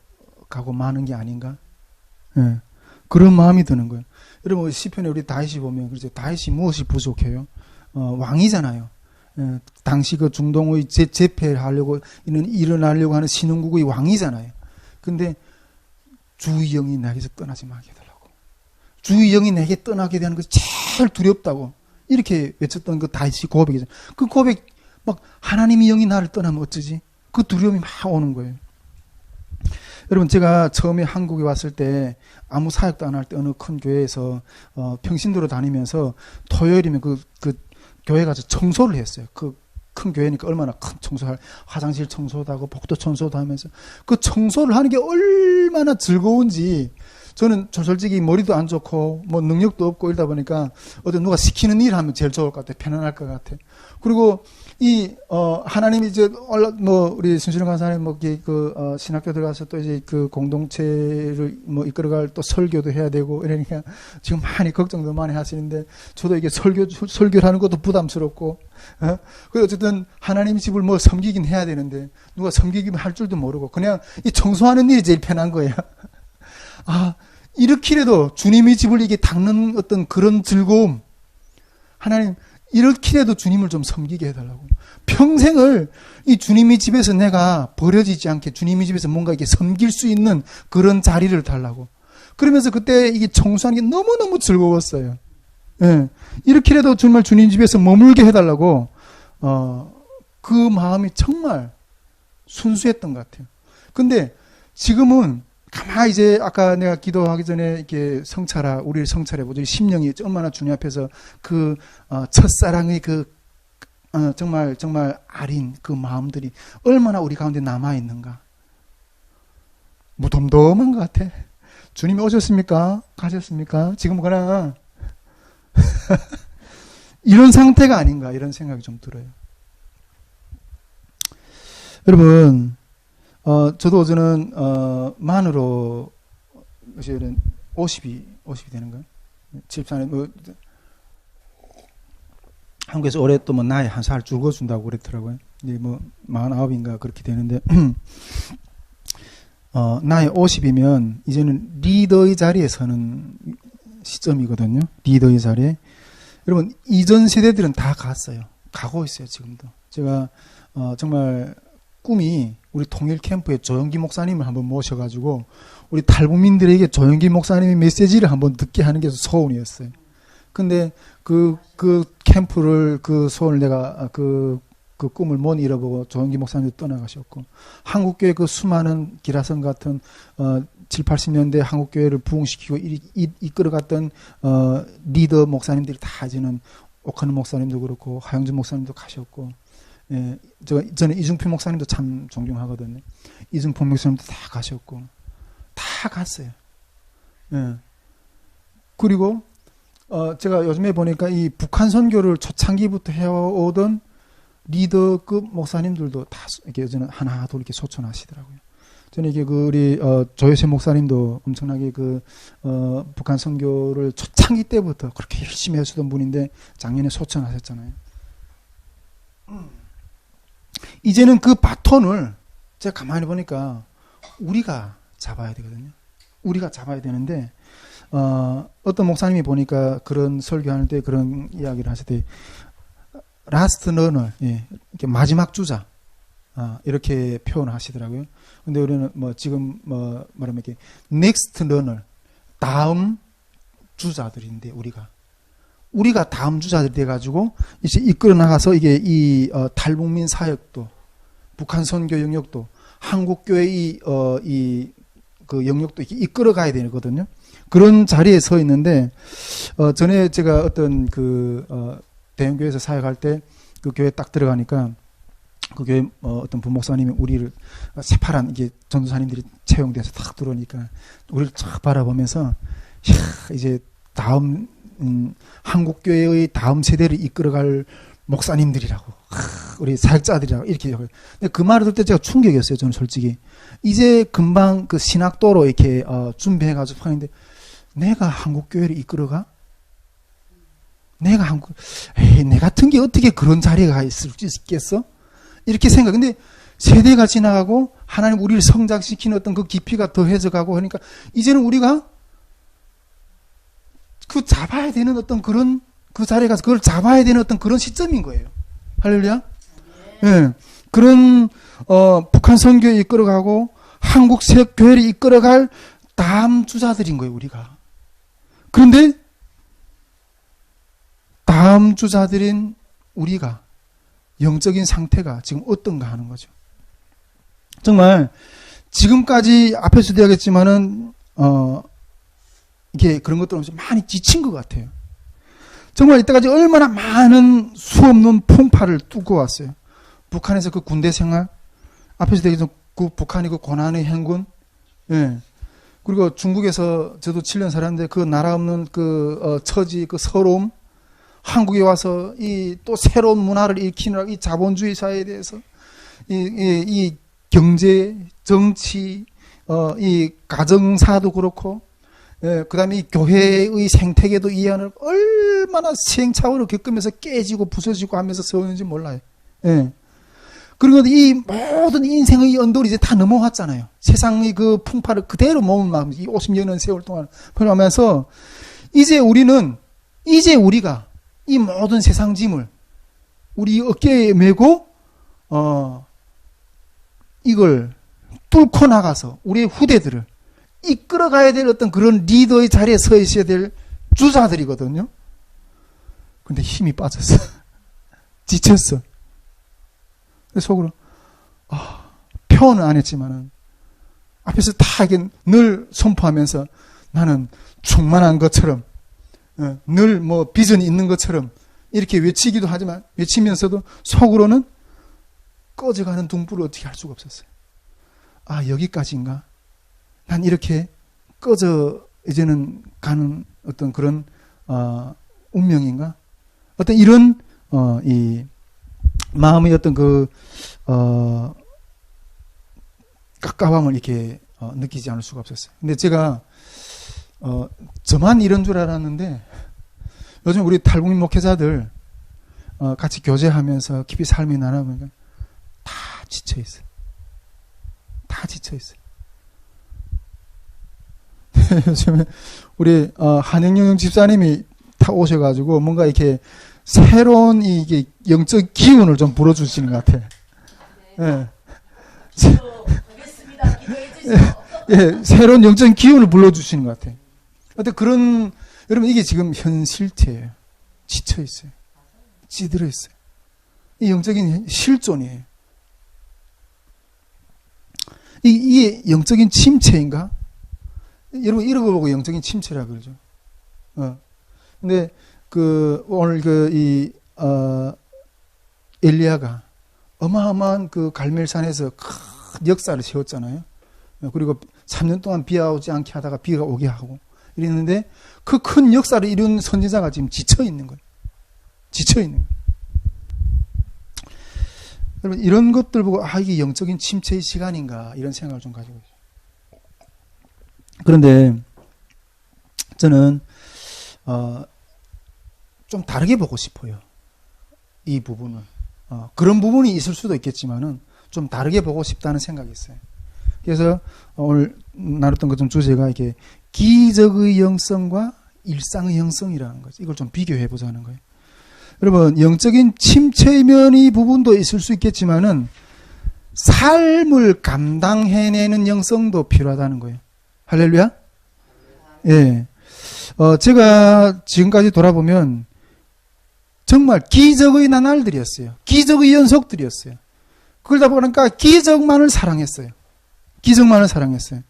가고 마는 게 아닌가? 예. 그런 마음이 드는 거예요. 여러분 시편에 우리 다윗이 보면 그렇죠. 다윗이 무엇이 부족해요? 왕이잖아요. 예. 당시 그 중동의 제패를 하려고 일어나려고 하는 신흥국의 왕이잖아요. 근데 주의 영이 내게서 떠나지 말게 해달라고. 주의 영이 내게 떠나게 되는 것이 제일 두렵다고 이렇게 외쳤던 그 다윗이 고백이죠. 그 고백 막 하나님의 영이 나를 떠나면 어쩌지? 그 두려움이 막 오는 거예요. 여러분 제가 처음에 한국에 왔을 때 아무 사역도 안 할 때 어느 큰 교회에서 평신도로 다니면서 토요일이면 그 교회 가서 청소를 했어요. 그 큰 교회니까 얼마나 큰 청소할 화장실 청소도 하고 복도 청소도 하면서 그 청소를 하는 게 얼마나 즐거운지 저는 솔직히 머리도 안 좋고 뭐 능력도 없고 이러다 보니까 어떤 누가 시키는 일 하면 제일 좋을 것 같아. 편안할 것 같아. 그리고 하나님이 이제 우리 순실현 강사님 신학교 들어가서 또 이제 그 공동체를 이끌어갈 또 설교도 해야 되고 이러니까 지금 많이 걱정도 많이 하시는데 저도 이게 설교를 하는 것도 부담스럽고 그 어쨌든 하나님 집을 섬기긴 해야 되는데 누가 섬기기만 할 줄도 모르고 그냥 이 청소하는 일이 제일 편한 거야. 이렇게라도 주님의 집을 이게 닦는 어떤 그런 즐거움 하나님 이렇게라도 주님을 좀 섬기게 해달라고. 평생을 이 주님의 집에서 내가 버려지지 않게 주님의 집에서 뭔가 이렇게 섬길 수 있는 그런 자리를 달라고. 그러면서 그때 이게 청소하는 게 너무너무 즐거웠어요. 예. 이렇게라도 정말 주님 집에서 머물게 해달라고, 그 마음이 정말 순수했던 것 같아요. 근데 지금은 가만히 이제 아까 내가 기도하기 전에 이렇게 우리를 성찰해보죠. 심령이 얼마나 주님 앞에서 그 첫사랑의 정말 아린 그 마음들이 얼마나 우리 가운데 남아있는가. 무덤덤한 것 같아. 주님이 오셨습니까? 가셨습니까? 지금 그냥 이런 상태가 아닌가 이런 생각이 좀 들어요. 여러분 저도 어제는 만으로 50이 되는가요? 집사는 한국에서 올해 또 나이 한 살 죽어준다고 그랬더라고요. 이제 49인가 그렇게 되는데 나이 50이면 이제는 리더의 자리에 서는 시점이거든요. 리더의 자리에. 여러분 이전 세대들은 다 갔어요. 가고 있어요 지금도. 제가 정말 꿈이 우리 통일 캠프에 조영기 목사님을 한번 모셔가지고 우리 탈북민들에게 조영기 목사님의 메시지를 한번 듣게 하는 게 소원이었어요. 근데 그 캠프를 그 소원을 내가 그 꿈을 못 이뤄보고 조영기 목사님도 떠나가셨고 한국교회 그 수많은 기라성 같은 7, 80년대 한국교회를 부흥시키고 이끌어갔던 리더 목사님들이 다 이제는 오카는 목사님도 그렇고 하영준 목사님도 가셨고 예, 저는 이중표 목사님도 참 존경하거든요. 이중표 목사님도 다 가셨고 다 갔어요. 예. 그리고 제가 요즘에 보니까 이 북한 선교를 초창기부터 해오던 리더급 목사님들도 다 이렇게 저는 하나 둘 이렇게 소천하시더라고요. 저는 이게 우리 조효세 목사님도 엄청나게 북한 선교를 초창기 때부터 그렇게 열심히 하시던 분인데 작년에 소천하셨잖아요. 이제는 그 바톤을 제가 가만히 보니까 우리가 잡아야 되거든요. 우리가 잡아야 되는데 어떤 목사님이 보니까 그런 설교할 때 그런 이야기를 하실 때 라스트 러너, 예, 이렇게 마지막 주자, 이렇게 표현하시더라고요. 근데 우리는 뭐 지금 뭐 말하면 이렇게 next runner, 다음 주자들인데 우리가 다음 주자들이 돼가지고 이제 이끌어 나가서 이게 이 탈북민 사역도, 북한 선교 영역도, 한국 교회 그 영역도 이렇게 이끌어 가야 되거든요. 그런 자리에 서 있는데 전에 제가 어떤 대형 교회에서 사역할 때 그 교회 딱 들어가니까 그 교회 어떤 부목사님이 우리를 새파란 이게 전도사님들이 채용돼서 딱 들어오니까 우리를 쫙 바라보면서 이제 다음 한국 교회의 다음 세대를 이끌어갈 목사님들이라고, 우리 사역자들이라고 이렇게. 근데 그 말을 들을 때 제가 충격이었어요. 저는 솔직히 이제 금방 그 신학도로 이렇게 준비해가지고 하는데 내가 한국 교회를 이끌어가? 내 같은 게 어떻게 그런 자리에 가 있을 수 있겠어? 이렇게 생각. 근데 세대가 지나가고 하나님 우리를 성장시키는 어떤 그 깊이가 더해져 가고 하니까 이제는 우리가 그 잡아야 되는 어떤 그런 그 자리에 가서 그걸 잡아야 되는 어떤 그런 시점인 거예요. 할렐루야. 예. 그런 북한 선교에 이끌어가고 한국 교회를 이끌어갈 다음 주자들인 거예요, 우리가. 그런데 다음 주자들인 우리가 영적인 상태가 지금 어떤가 하는 거죠. 정말 지금까지 앞에서도 이야기했지만은 이게 그런 것들 없이 많이 지친 것 같아요. 정말 이때까지 얼마나 많은 수없는 풍파를 뚫고 왔어요. 북한에서 그 군대 생활, 앞에서 얘기했던 그 북한이 그 고난의 행군, 예. 그리고 중국에서 저도 7년 살았는데 그 나라 없는 그 처지, 그 서러움, 한국에 와서 이 또 새로운 문화를 일으키느라 이 자본주의 사회에 대해서 이 경제, 정치, 이 가정사도 그렇고, 예, 그 다음에 이 교회의 생태계도 이해하는 얼마나 시행착오를 겪으면서 깨지고 부서지고 하면서 세우는지 몰라요. 예. 그리고 이 모든 인생의 언덕을 이제 다 넘어왔잖아요. 세상의 그 풍파를 그대로 몸을 이 50여 년 세월 동안 그러면서 이제 우리가 이 모든 세상 짐을 우리 어깨에 메고 이걸 뚫고 나가서 우리의 후대들을 이끌어가야 될 어떤 그런 리더의 자리에 서 있어야 될 주자들이거든요. 근데 힘이 빠졌어. 지쳤어. 속으로 표현은 안 했지만은 앞에서 다 이게 늘 선포하면서 나는 충만한 것처럼, 늘 뭐 비전이 있는 것처럼 이렇게 외치기도 하지만, 외치면서도 속으로는 꺼져가는 등불을 어떻게 할 수가 없었어요. 여기까지인가? 난 이렇게 꺼져 이제는 가는 어떤 그런 운명인가? 어떤 이런 이 마음의 어떤 깝깝함을 이렇게 느끼지 않을 수가 없었어요. 근데 제가 저만 이런 줄 알았는데 요즘 우리 탈북민 목회자들 같이 교제하면서 깊이 삶이 나눠보니까 다 지쳐 있어요. 다 지쳐 있어요. 요즘에 우리 한영영 집사님이 타 오셔가지고 뭔가 이렇게 새로운 이게 영적 기운을 좀 불어주시는 것 같아요. 예. 예, 새로운 영적 기운을 불러주시는 것 같아요. 근데 그런, 여러분, 이게 지금 현실체예요. 지쳐 있어요. 찌들어 있어요. 이 영적인 실존이에요. 이게 영적인 침체인가? 여러분, 이런 거 보고 영적인 침체라 그러죠. 근데, 오늘 엘리야가 어마어마한 그 갈멜산에서 큰 역사를 세웠잖아요. 그리고 3년 동안 비가 오지 않게 하다가 비가 오게 하고 이랬는데 그 큰 역사를 이룬 선지자가 지금 지쳐 있는 거예요. 지쳐 있는 거예요. 여러분, 이런 것들 보고 이게 영적인 침체의 시간인가 이런 생각을 좀 가지고 있어요. 그런데 저는 좀 다르게 보고 싶어요. 이 부분을. 그런 부분이 있을 수도 있겠지만은 좀 다르게 보고 싶다는 생각이 있어요. 그래서 오늘 나눴던 것 좀 주제가 이게 기적의 영성과 일상의 영성이라는 거죠. 이걸 좀 비교해 보자는 거예요. 여러분, 영적인 침체의 면이 부분도 있을 수 있겠지만은 삶을 감당해내는 영성도 필요하다는 거예요. 할렐루야? 예. 제가 지금까지 돌아보면 정말 기적의 나날들이었어요. 기적의 연속들이었어요. 그러다 보니까 기적만을 사랑했어요. 기적만을 사랑했어요.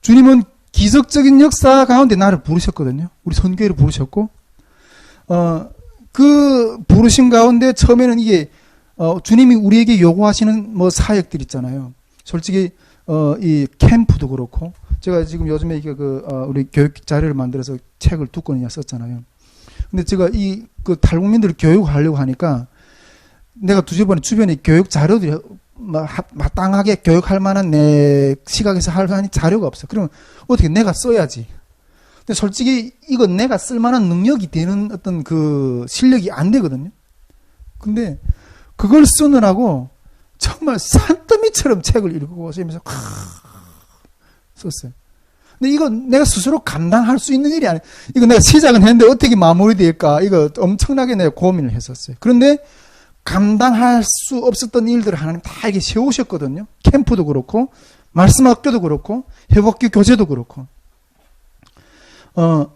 주님은 기적적인 역사 가운데 나를 부르셨거든요. 우리 선교회를 부르셨고, 그 부르신 가운데 처음에는 이게, 주님이 우리에게 요구하시는 뭐 사역들 있잖아요. 솔직히, 이 캠프도 그렇고, 제가 지금 요즘에 이게 우리 교육 자료를 만들어서 책을 2권이나 썼잖아요. 근데 제가 그 탈북민들을 교육하려고 하니까 내가 두세 번에 주변에 교육 자료들이 마땅하게 교육할 만한 내 시각에서 할 만한 자료가 없어. 그러면 어떻게 내가 써야지. 근데 솔직히 이건 내가 쓸 만한 능력이 되는 어떤 그 실력이 안 되거든요. 근데 그걸 쓰느라고 정말 산더미처럼 책을 읽고 오시면서 썼어요. 근데 이건 내가 스스로 감당할 수 있는 일이 아니에요. 이거 내가 시작은 했는데 어떻게 마무리될까? 이거 엄청나게 내가 고민을 했었어요. 그런데 감당할 수 없었던 일들을 하나님 다 이렇게 세우셨거든요. 캠프도 그렇고, 말씀학교도 그렇고, 회복교 교재도 그렇고.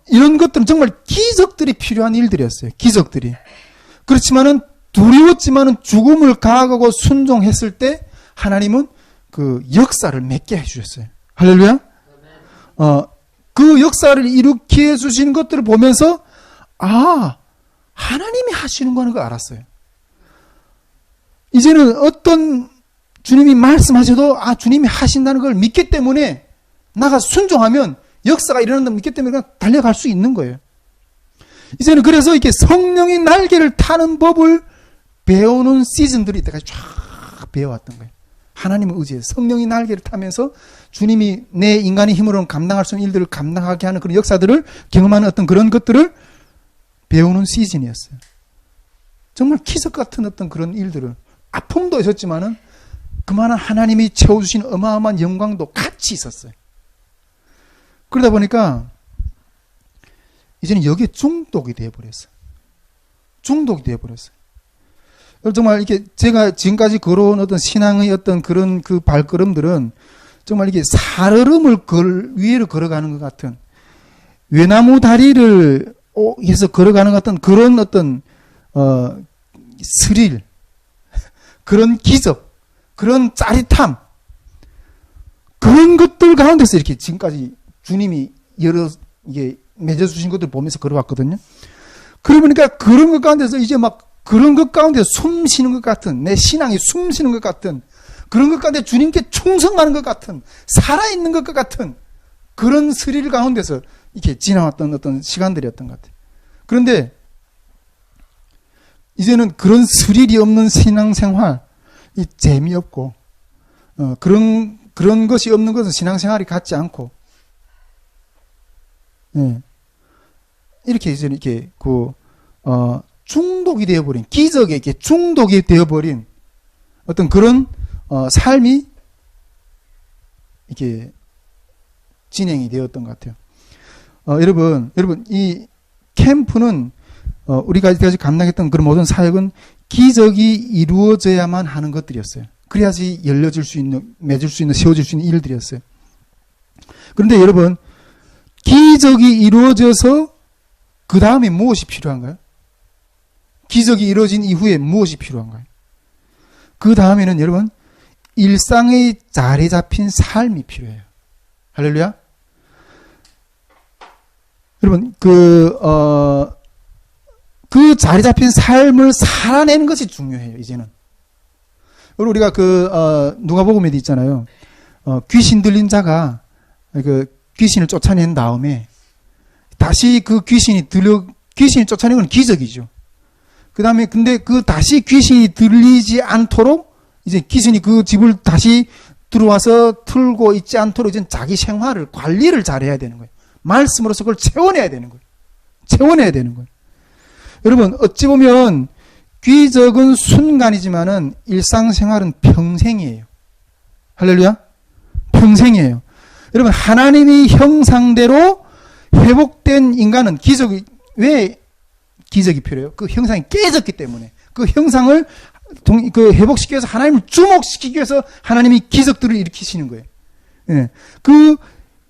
이런 것들은 정말 기적들이 필요한 일들이었어요. 기적들이. 그렇지만은 두려웠지만은 죽음을 가하고 순종했을 때 하나님은 그 역사를 맺게 해주셨어요. 할렐루야? 그 역사를 일으켜 주시는 것들을 보면서, 하나님이 하시는 거는 걸 알았어요. 이제는 어떤 주님이 말씀하셔도, 주님이 하신다는 걸 믿기 때문에, 나가 순종하면 역사가 일어난다고 믿기 때문에 그냥 달려갈 수 있는 거예요. 이제는 그래서 이렇게 성령의 날개를 타는 법을 배우는 시즌들이 이때까지 쫙 배워왔던 거예요. 하나님을 의지해서 성령의 날개를 타면서 주님이 내 인간의 힘으로는 감당할 수 있는 일들을 감당하게 하는 그런 역사들을 경험하는 어떤 그런 것들을 배우는 시즌이었어요. 정말 기적 같은 어떤 그런 일들을, 아픔도 있었지만은 그만한 하나님이 채워주신 어마어마한 영광도 같이 있었어요. 그러다 보니까 이제는 여기에 중독이 되어버렸어요. 중독이 되어버렸어요. 정말 이렇게 제가 지금까지 걸어온 어떤 신앙의 어떤 그런 그 발걸음들은 정말 이게 살얼음을 위에를 걸어가는 것 같은, 외나무 다리를 해서 걸어가는 것 같은 그런 어떤 스릴, 그런 기적, 그런 짜릿함, 그런 것들 가운데서 이렇게 지금까지 주님이 여러 이게 맺어주신 것들 보면서 걸어왔거든요. 그러니까 그런 것 가운데서 이제 막 그런 것 가운데 숨 쉬는 것 같은, 내 신앙이 숨 쉬는 것 같은, 그런 것 가운데 주님께 충성하는 것 같은, 살아있는 것 같은 그런 스릴 가운데서 이렇게 지나왔던 어떤 시간들이었던 것 같아요. 그런데 이제는 그런 스릴이 없는 신앙생활, 이 재미없고, 그런 것이 없는 것은 신앙생활이 같지 않고, 이렇게 이제 이렇게 중독이 되어버린, 기적에 이렇게 중독이 되어버린 어떤 그런 삶이 이렇게 진행이 되었던 것 같아요. 여러분, 이 캠프는 우리가 이때까지 감당했던 그런 모든 사역은 기적이 이루어져야만 하는 것들이었어요. 그래야지 열려질 수 있는, 맺을 수 있는, 세워질 수 있는 일들이었어요. 그런데 여러분, 기적이 이루어져서 그 다음에 무엇이 필요한가요? 기적이 이루어진 이후에 무엇이 필요한가요? 그 다음에는 여러분, 일상의 자리 잡힌 삶이 필요해요. 할렐루야? 여러분, 그 자리 잡힌 삶을 살아내는 것이 중요해요, 이제는. 우리가 누가복음에도 있잖아요. 귀신 들린 자가 귀신을 쫓아낸 다음에 다시 그 귀신이 쫓아낸 건 기적이죠. 그 다음에 근데 다시 귀신이 들리지 않도록 이제 귀신이 그 집을 다시 들어와서 틀고 있지 않도록 이제 자기 생활을 관리를 잘해야 되는 거예요. 말씀으로서 그걸 채워내야 되는 거예요. 채워내야 되는 거예요. 여러분, 어찌 보면 기적은 순간이지만은 일상생활은 평생이에요. 할렐루야? 평생이에요. 여러분, 하나님의 형상대로 회복된 인간은 왜 기적이 필요해요? 그 형상이 깨졌기 때문에. 그 형상을 그 회복시키기 위해서 하나님을 주목시키기 위해서 하나님이 기적들을 일으키시는 거예요. 예. 그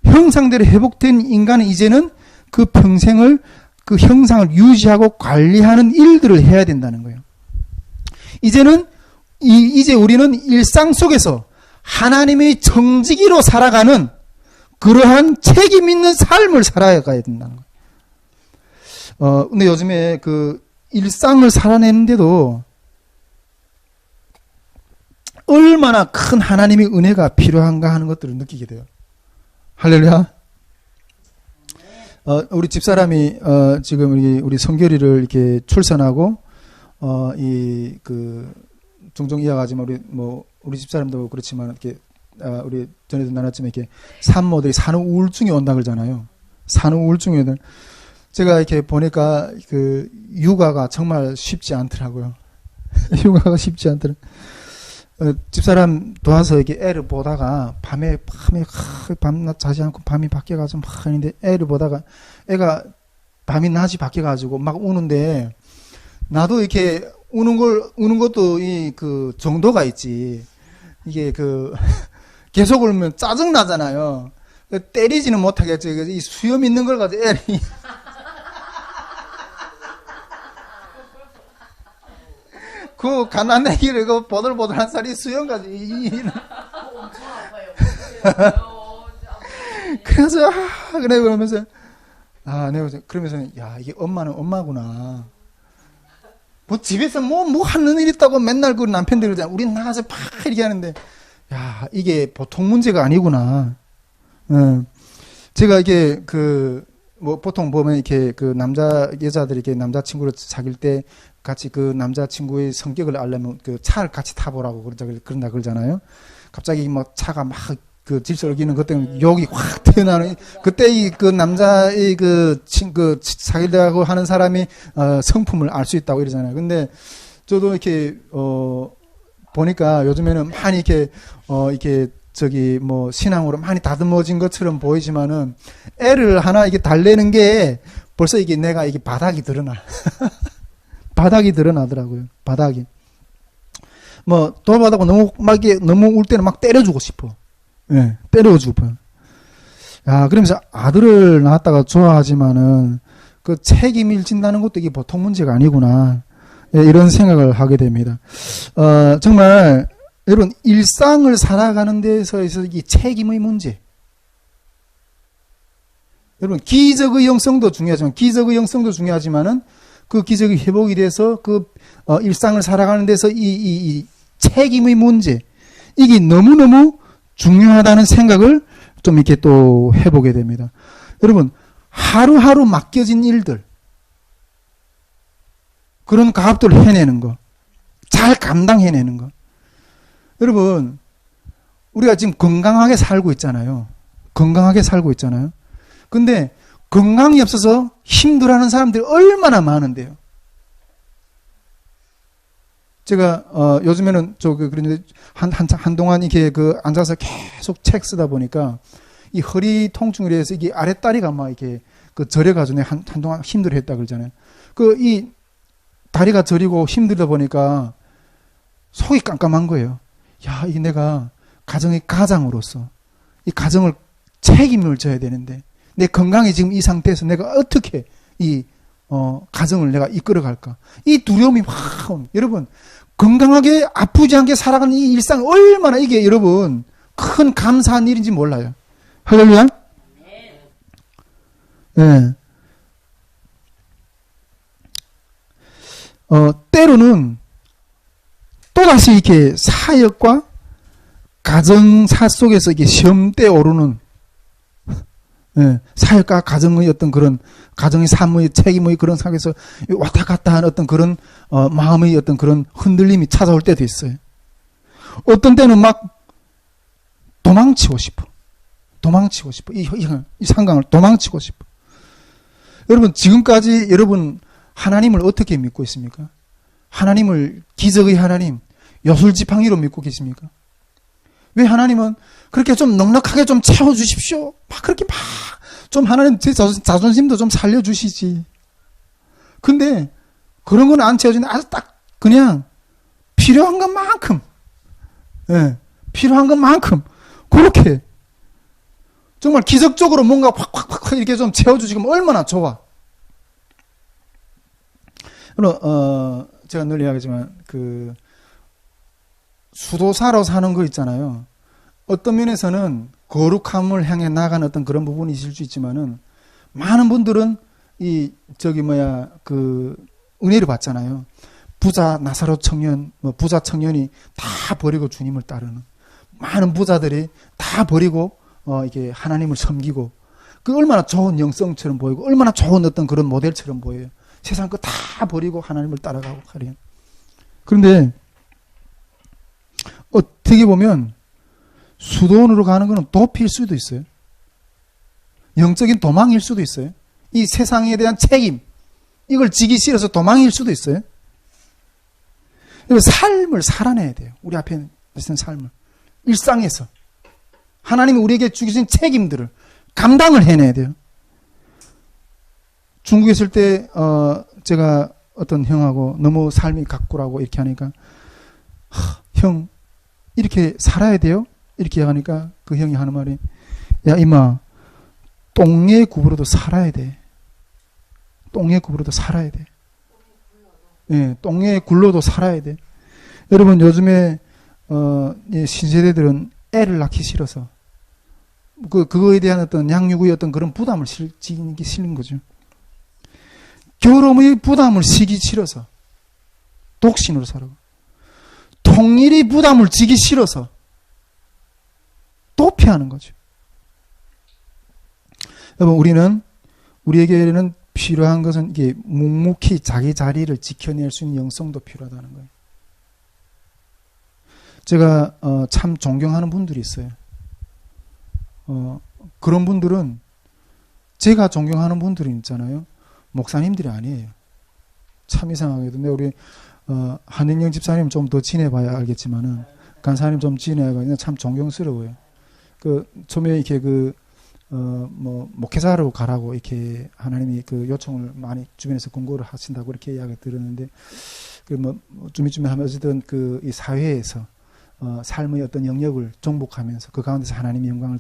형상대로 회복된 인간은 이제는 그 평생을 그 형상을 유지하고 관리하는 일들을 해야 된다는 거예요. 이제 우리는 일상 속에서 하나님의 정직이로 살아가는 그러한 책임 있는 삶을 살아가야 된다는 거예요. 근데 요즘에 그 일상을 살아내는데도 얼마나 큰 하나님의 은혜가 필요한가 하는 것들을 느끼게 돼요. 할렐루야. 우리 집사람이 지금 우리 성결이를 이렇게 출산하고 종종 이야기하지만 우리 집사람도 그렇지만 이렇게 우리 전에도 나눴지만 이렇게 산모들이 산후 우울증이 온다 그러잖아요. 산후 우울증이 온다. 제가 이렇게 보니까 그 육아가 정말 쉽지 않더라고요. 육아가 쉽지 않더라고요. 집사람 도와서 이렇게 애를 보다가 밤낮 자지 않고 밤이 바뀌어가지고 막 하는데 애를 보다가 애가 밤이 낮이 바뀌어가지고 막 우는데 나도 이렇게 우는 것도 그 정도가 있지. 이게 계속 울면 짜증 나잖아요. 때리지는 못하겠죠. 이 수염 있는 걸 가지고 애를 그 갓난아기를 그 보들보들한 살이 수염 가지고 엄청 아파요. 그래서 그래 그러면서 그러면서 야 이게 엄마는 엄마구나. 뭐 집에서 뭐 하는 일 있다고 맨날 그 남편들 그러잖아. 우린 나가서 팍 이렇게 하는데 야 이게 보통 문제가 아니구나. 제가 이게 보통 보면 이렇게 여자들이 이렇게 남자친구를 사귈 때 같이 그 남자친구의 성격을 알려면 그 차를 같이 타보라고 그런다 그러잖아요. 갑자기 뭐 차가 막 그 질서 어기는 것 때문에 욕이 확 튀어나오는 그때 그 남자의 사귀려고 하는 사람이 성품을 알 수 있다고 이러잖아요. 근데 저도 이렇게 보니까 요즘에는 많이 이렇게 신앙으로 많이 다듬어진 것처럼 보이지만은 애를 하나 이게 달래는 게 벌써 내가 바닥이 드러나. 바닥이 드러나더라고요. 바닥이. 돌바닥고 너무 울 때는 막 때려주고 싶어. 예, 때려주고 싶어요. 야, 그러면서 아들을 낳았다가 좋아하지만은 그 책임을 진다는 것도 이게 보통 문제가 아니구나. 예, 이런 생각을 하게 됩니다. 정말 여러분 일상을 살아가는 데서 이 책임의 문제. 여러분 기적의 영성도 중요하지만은 그 기적이 회복이 돼서 일상을 살아가는 데서 이 책임의 문제 이게 너무너무 중요하다는 생각을 좀 이렇게 또 해보게 됩니다. 여러분 하루하루 맡겨진 일들 그런 가업들을 해내는 거 잘 감당해내는 거 여러분 우리가 지금 건강하게 살고 있잖아요. 근데 건강이 없어서 힘들어하는 사람들이 얼마나 많은데요. 제가 요즘에는 그런데 한동안 이렇게 앉아서 계속 책 쓰다 보니까 이 허리 통증에 대해서 이게 아랫다리가 막 이렇게 저려가지고 한동안 힘들어했다 그러잖아요. 이 다리가 저리고 힘들다 보니까 속이 깜깜한 거예요. 야, 이게 내가 가정의 가장으로서 이 가정을 책임을 져야 되는데 내 건강이 지금 이 상태에서 내가 어떻게 가정을 내가 이끌어갈까? 이 두려움이 확 옵니다. 여러분, 건강하게 아프지 않게 살아가는 이 일상 얼마나 이게 여러분 큰 감사한 일인지 몰라요. 할렐루야? 네. 때로는 또다시 이렇게 사역과 가정사 속에서 이게 시험대 오르는 사역과 가정의 어떤 그런 가정의 삶의 책임의 그런 상황에서 왔다 갔다 하는 어떤 그런 마음의 어떤 그런 흔들림이 찾아올 때도 있어요. 어떤 때는 막 도망치고 싶어. 이 상황을 도망치고 싶어. 여러분 지금까지 여러분 하나님을 어떻게 믿고 있습니까? 하나님을 기적의 하나님, 여술지팡이로 믿고 계십니까? 왜 하나님은 그렇게 좀 넉넉하게 좀 채워주십시오. 막 그렇게 막 좀 하나님 제 자존심도 좀 살려주시지. 근데 그런 건 안 채워지는데 아주 딱 그냥 필요한 것만큼, 예, 필요한 것만큼 그렇게 정말 기적적으로 뭔가 확 이렇게 좀 채워주시면 얼마나 좋아. 그럼 제가 늘 이야기하지만 그 수도사로 사는 거 있잖아요. 어떤 면에서는 거룩함을 향해 나가는 어떤 그런 부분이 있을 수 있지만은 많은 분들은 그 은혜를 받잖아요. 부자 나사로 청년, 부자 청년이 다 버리고 주님을 따르는 많은 부자들이 다 버리고 이게 하나님을 섬기고 그 얼마나 좋은 영성처럼 보이고 얼마나 좋은 어떤 그런 모델처럼 보여요. 세상 거 다 버리고 하나님을 따라가고 하려. 그런데 어떻게 보면 수도원으로 가는 것은 도피일 수도 있어요. 영적인 도망일 수도 있어요. 이 세상에 대한 책임, 이걸 지기 싫어서 도망일 수도 있어요. 삶을 살아내야 돼요. 우리 앞에 있는 삶을. 일상에서. 하나님이 우리에게 주신 책임들을 감당을 해내야 돼요. 중국에 있을 때, 제가 어떤 형하고 너무 삶이 가꾸라고 이렇게 하니까, 형, 이렇게 살아야 돼요? 이렇게 하니까 그 형이 하는 말이, 야, 이마, 똥의 굽으로도 살아야 돼. 똥의 굽으로도 살아야 돼. 예, 똥에 굴러도 살아야 돼. 여러분, 요즘에, 신세대들은 애를 낳기 싫어서, 그거에 대한 어떤 양육의 어떤 그런 부담을 지기 싫은 거죠. 결혼의 부담을 지기 싫어서, 독신으로 살아고, 통일의 부담을 지기 싫어서, 도피하는 거죠. 여러분, 우리에게는 필요한 것은 이게 묵묵히 자기 자리를 지켜낼 수 있는 영성도 필요하다는 거예요. 제가 참 존경하는 분들이 있어요. 그런 분들은 제가 존경하는 분들이 있잖아요. 목사님들이 아니에요. 참 이상하게도. 근데 우리 한인영 집사님 좀 더 지내봐야 알겠지만은 간사님 좀 지내봐야 참 존경스러워요. 처음에 이렇게 목회자로 가라고 이렇게 하나님이 그 요청을 많이 주변에서 권고를 하신다고 이렇게 이야기 들었는데, 좀 하면 어쨌든 이 사회에서, 삶의 어떤 영역을 정복하면서 그 가운데서 하나님의 영광을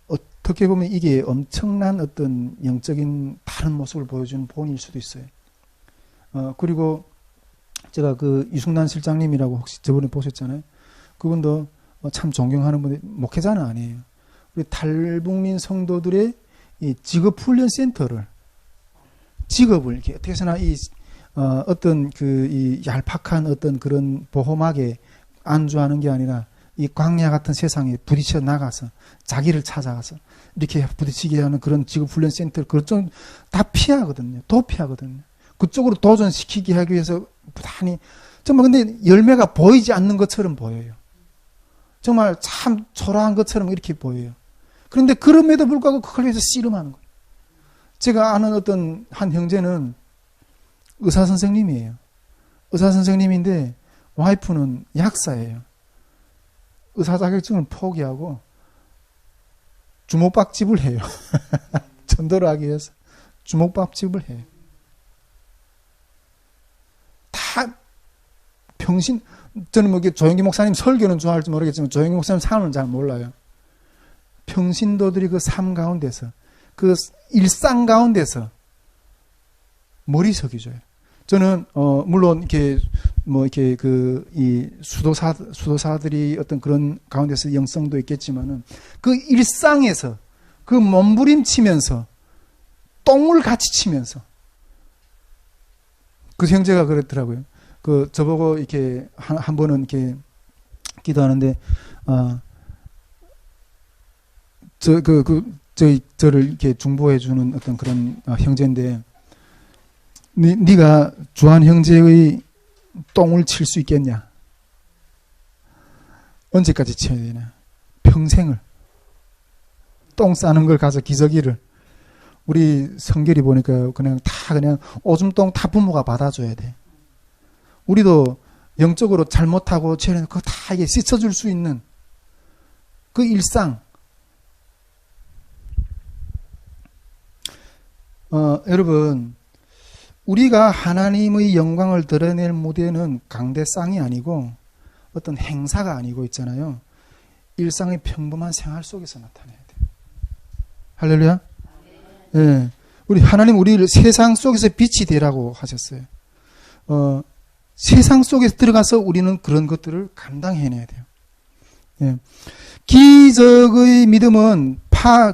어떻게 보면 이게 엄청난 어떤 영적인 다른 모습을 보여주는 본일 수도 있어요. 그리고 제가 이승란 실장님이라고 혹시 저번에 보셨잖아요. 그분도 참 존경하는 분이 목회자는 아니에요. 우리 탈북민 성도들의 이 직업훈련센터를, 직업을 이렇게 어떻게 해서나 어떤 이 얄팍한 어떤 그런 보호막에 안주하는 게 아니라 이 광야 같은 세상에 부딪혀 나가서 자기를 찾아가서 이렇게 부딪히게 하는 그런 직업훈련센터를 그걸 좀 다 피하거든요. 도피하거든요. 그쪽으로 도전시키게 하기 위해서 부단히 정말 근데 열매가 보이지 않는 것처럼 보여요. 정말 참 초라한 것처럼 이렇게 보여요. 그런데 그럼에도 불구하고 그걸 위해서 씨름하는 거예요. 제가 아는 어떤 한 형제는 의사 선생님이에요. 의사 선생님인데 와이프는 약사예요. 의사 자격증을 포기하고 주먹밥집을 해요. 전도를 하기 위해서 주먹밥집을 해요. 다 병신. 저는 조영기 목사님 설교는 좋아할지 모르겠지만 조영기 목사님 삶은 잘 몰라요. 평신도들이 그 삶 가운데서, 그 일상 가운데서 머리석이 줘요. 저는 물론 이렇게 이 수도사들이 어떤 그런 가운데서 영성도 있겠지만은 그 일상에서 그 몸부림치면서 똥을 같이 치면서 그 형제가 그랬더라고요. 저보고 이렇게 한 번은 이렇게 기도하는데 저를 이렇게 중보해 주는 어떤 그런 형제인데, 네가 주한 형제의 똥을 칠 수 있겠냐? 언제까지 쳐야 되냐? 평생을. 똥 싸는 걸 가서 기저귀를. 우리 성결이 보니까 그냥 오줌똥 다 부모가 받아줘야 돼. 우리도 영적으로 잘못하고 죄는 그거 다 이게 씻어줄 수 있는 그 일상. 여러분, 우리가 하나님의 영광을 드러낼 무대는 강대상이 아니고 어떤 행사가 아니고 있잖아요. 일상의 평범한 생활 속에서 나타내야 돼요. 할렐루야. 예. 우리 하나님 우리를 세상 속에서 빛이 되라고 하셨어요. 세상 속에 들어가서 우리는 그런 것들을 감당해내야 돼요. 예. 기적의 믿음은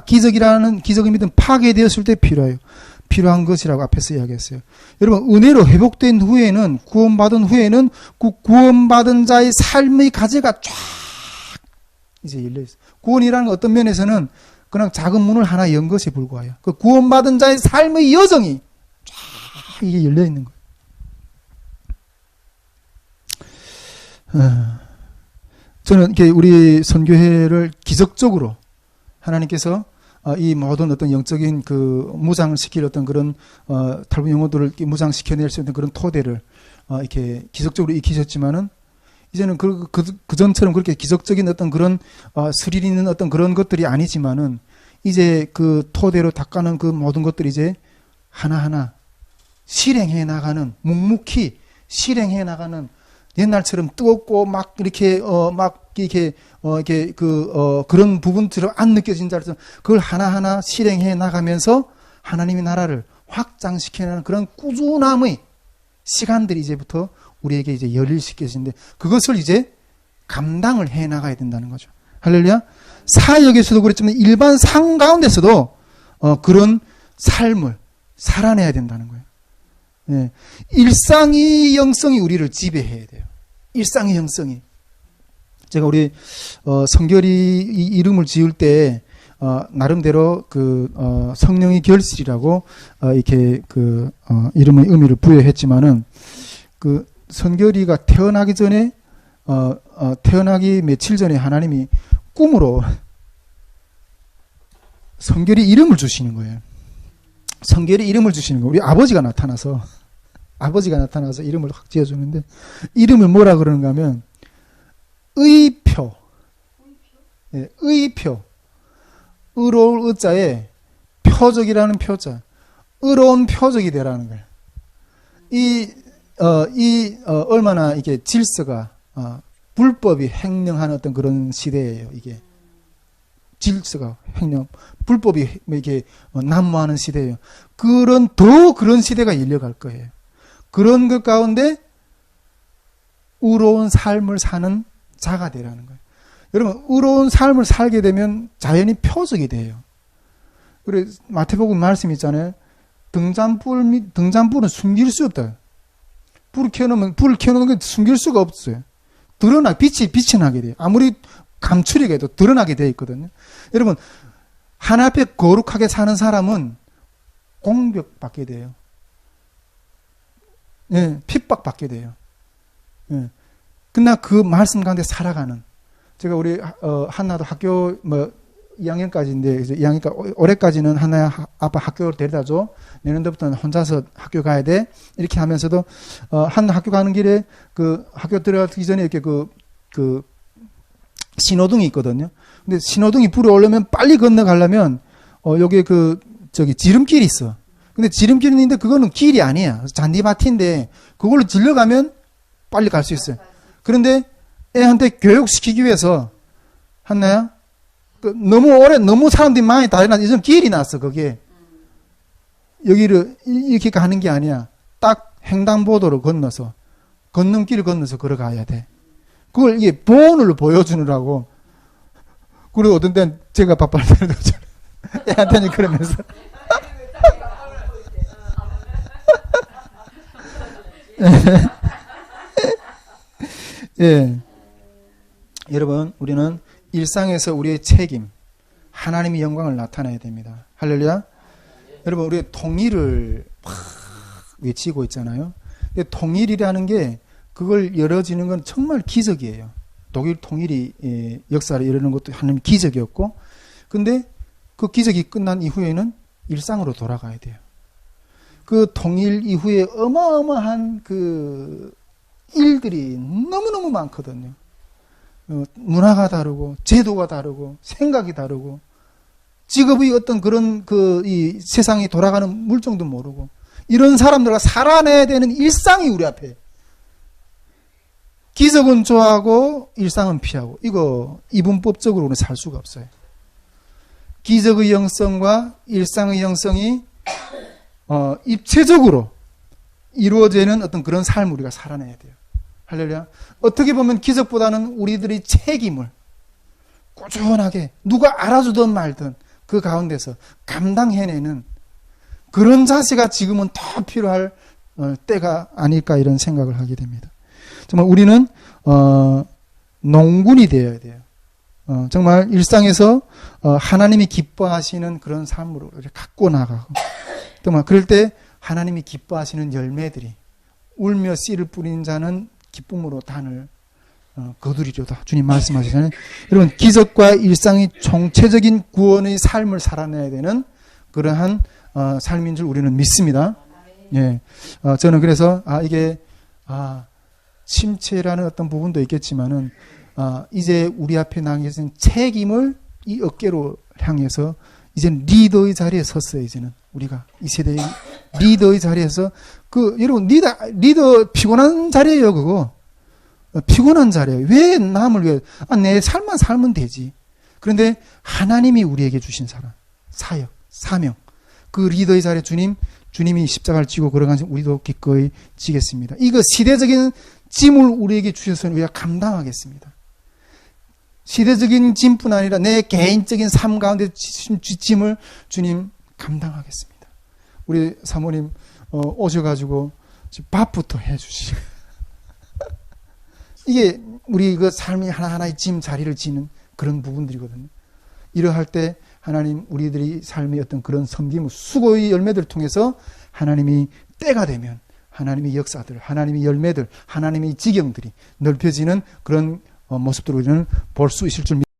기적의 믿음 파괴되었을 때 필요한 것이라고 앞에서 이야기했어요. 여러분, 은혜로 회복된 후에는, 구원받은 후에는 그 구원받은 자의 삶의 가지가 쫙 이제 열려있어요. 구원이라는 어떤 면에서는 그냥 작은 문을 하나 연 것에 불과해요. 그 구원받은 자의 삶의 여정이 쫙 이게 열려있는 거예요. 저는 우리 선교회를 기적적으로 하나님께서 이 모든 어떤 영적인 그 무장을 시킬 어떤 그런 탈북 영혼들을 무장시켜낼 수 있는 그런 토대를 이렇게 기적적으로 익히셨지만은 이제는 그 전처럼 그렇게 기적적인 어떤 그런 스릴 있는 어떤 그런 것들이 아니지만은 이제 그 토대로 닦아놓은 그 모든 것들이 이제 하나하나 실행해 나가는, 묵묵히 실행해 나가는, 옛날처럼 뜨겁고 막 이렇게 그런 부분처럼 안 느껴진 자로서 그걸 하나하나 실행해 나가면서 하나님의 나라를 확장시켜 나가는 그런 꾸준함의 시간들이 이제부터 우리에게 이제 열릴시켜지는데, 그것을 이제 감당을 해 나가야 된다는 거죠. 할렐루야. 사역에서도 그렇지만 일반 삶 가운데서도 그런 삶을 살아내야 된다는 거예요. 예. 일상의 영성이 우리를 지배해야 돼요. 일상의 영성이. 제가 우리 성결이 이 이름을 지을 때 나름대로 성령의 결실이라고 이렇게 이름의 의미를 부여했지만은 성결이가 태어나기 전에 태어나기 며칠 전에 하나님이 꿈으로 성결이 이름을 주시는 거예요. 성결이 이름을 주시는 거예요. 우리 아버지가 나타나서 이름을 확 지어주는데, 이름을 뭐라 그러는가 하면 의표. 네, 의표. 의로울 의자에 표적이라는 표자. 의로운 표적이 되라는 거예요. 얼마나 이게 질서가, 불법이 횡령하는 어떤 그런 시대예요, 이게. 질서가 횡령, 불법이 이게 난무하는 시대예요. 그런 시대가 열려갈 거예요. 그런 것 가운데 의로운 삶을 사는 자가 되라는 거예요. 여러분, 의로운 삶을 살게 되면 자연히 표적이 돼요. 그래, 마태복음 말씀 있잖아요. 등잔불은 숨길 수 없다. 불을 켜놓으면 게 숨길 수가 없어요. 빛이 나게 돼요. 아무리 감추려고 해도 드러나게 되어 있거든요. 여러분, 하나 앞에 거룩하게 사는 사람은 공격받게 돼요. 예, 핍박받게 돼요. 예. 그러나 그 말씀 가운데 살아가는, 제가 우리 한나도 학교 2학년까지인데 이제 2학년까지 올해까지는 한나 아빠 학교를 데려다 줘. 내년도부터는 혼자서 학교 가야 돼. 이렇게 하면서도 한나 학교 가는 길에 학교 들어가기 전에 이렇게 신호등이 있거든요. 근데 신호등이 불이 오려면 빨리 건너가려면 여기에 지름길이 있어. 근데 지름길이 있는데 그거는 길이 아니야. 잔디밭인데 그걸로 질러가면 빨리 갈 수 있어요. 그런데 애한테 교육시키기 위해서 한나야 너무 사람들이 많이 다니나 이전 길이 났어. 거기에 여기를 이렇게 가는 게 아니야. 딱 횡단보도를 건너서 건너길을 건너서 걸어가야 돼. 그걸 이게 본을 보여주느라고. 그리고 어떤 때는 제가 밥벌 때려줘. 애한테는 그러면서. 예. 여러분, 우리는 일상에서 우리의 책임, 하나님의 영광을 나타내야 됩니다. 할렐루야. 여러분, 우리의 통일을 막 외치고 있잖아요. 근데 통일이라는 게 그걸 열어지는 건 정말 기적이에요. 독일 통일이 역사를 이루는 것도 하나님의 기적이었고, 근데 그 기적이 끝난 이후에는 일상으로 돌아가야 돼요. 그 통일 이후에 어마어마한 일들이 너무너무 많거든요. 문화가 다르고, 제도가 다르고, 생각이 다르고, 직업의 어떤 그런 이 세상이 돌아가는 물정도 모르고, 이런 사람들과 살아내야 되는 일상이 우리 앞에. 기적은 좋아하고 일상은 피하고, 이거 이분법적으로는 살 수가 없어요. 기적의 영성과 일상의 영성이 입체적으로 이루어지는 어떤 그런 삶을 우리가 살아내야 돼요. 할렐루야. 어떻게 보면 기적보다는 우리들의 책임을 꾸준하게 누가 알아주든 말든 그 가운데서 감당해내는 그런 자세가 지금은 더 필요할 때가 아닐까 이런 생각을 하게 됩니다. 정말 우리는 농군이 되어야 돼요. 정말 일상에서 하나님이 기뻐하시는 그런 삶으로 이렇게 갖고 나가고, 정말 그럴 때 하나님이 기뻐하시는 열매들이 울며 씨를 뿌린 자는 기쁨으로 단을 거두리로다. 주님 말씀하시잖아요. 여러분, 기적과 일상이 총체적인 구원의 삶을 살아내야 되는 그러한 삶인 줄 우리는 믿습니다. 예, 저는 그래서 이게 침체라는 어떤 부분도 있겠지만은 이제 우리 앞에 남겨진 책임을 이 어깨로 향해서 이제는 리더의 자리에 섰어요. 이제는 우리가 이 세대의 리더의 자리에서 여러분 리더 피곤한 자리예요. 그거 피곤한 자리예요. 왜 남을 위해 내 삶만 살면 되지. 그런데 하나님이 우리에게 주신 사역, 사명, 그 리더의 자리에 주님이 십자가를 지고 걸어가신 우리도 기꺼이 지겠습니다. 이거 시대적인 짐을 우리에게 주셔서 우리가 감당하겠습니다. 시대적인 짐뿐 아니라 내 개인적인 삶 가운데 짐을 주님 감당하겠습니다. 우리 사모님 오셔가지고 밥부터 해주시고 이게 우리 그 삶이 하나하나의 짐 자리를 지는 그런 부분들이거든요. 이러할 때 하나님 우리들이 삶의 어떤 그런 섬김, 수고의 열매들을 통해서 하나님이 때가 되면 하나님의 역사들, 하나님의 열매들, 하나님의 지경들이 넓혀지는 그런 모습들을 우리는 볼 수 있을 줄 믿습니다.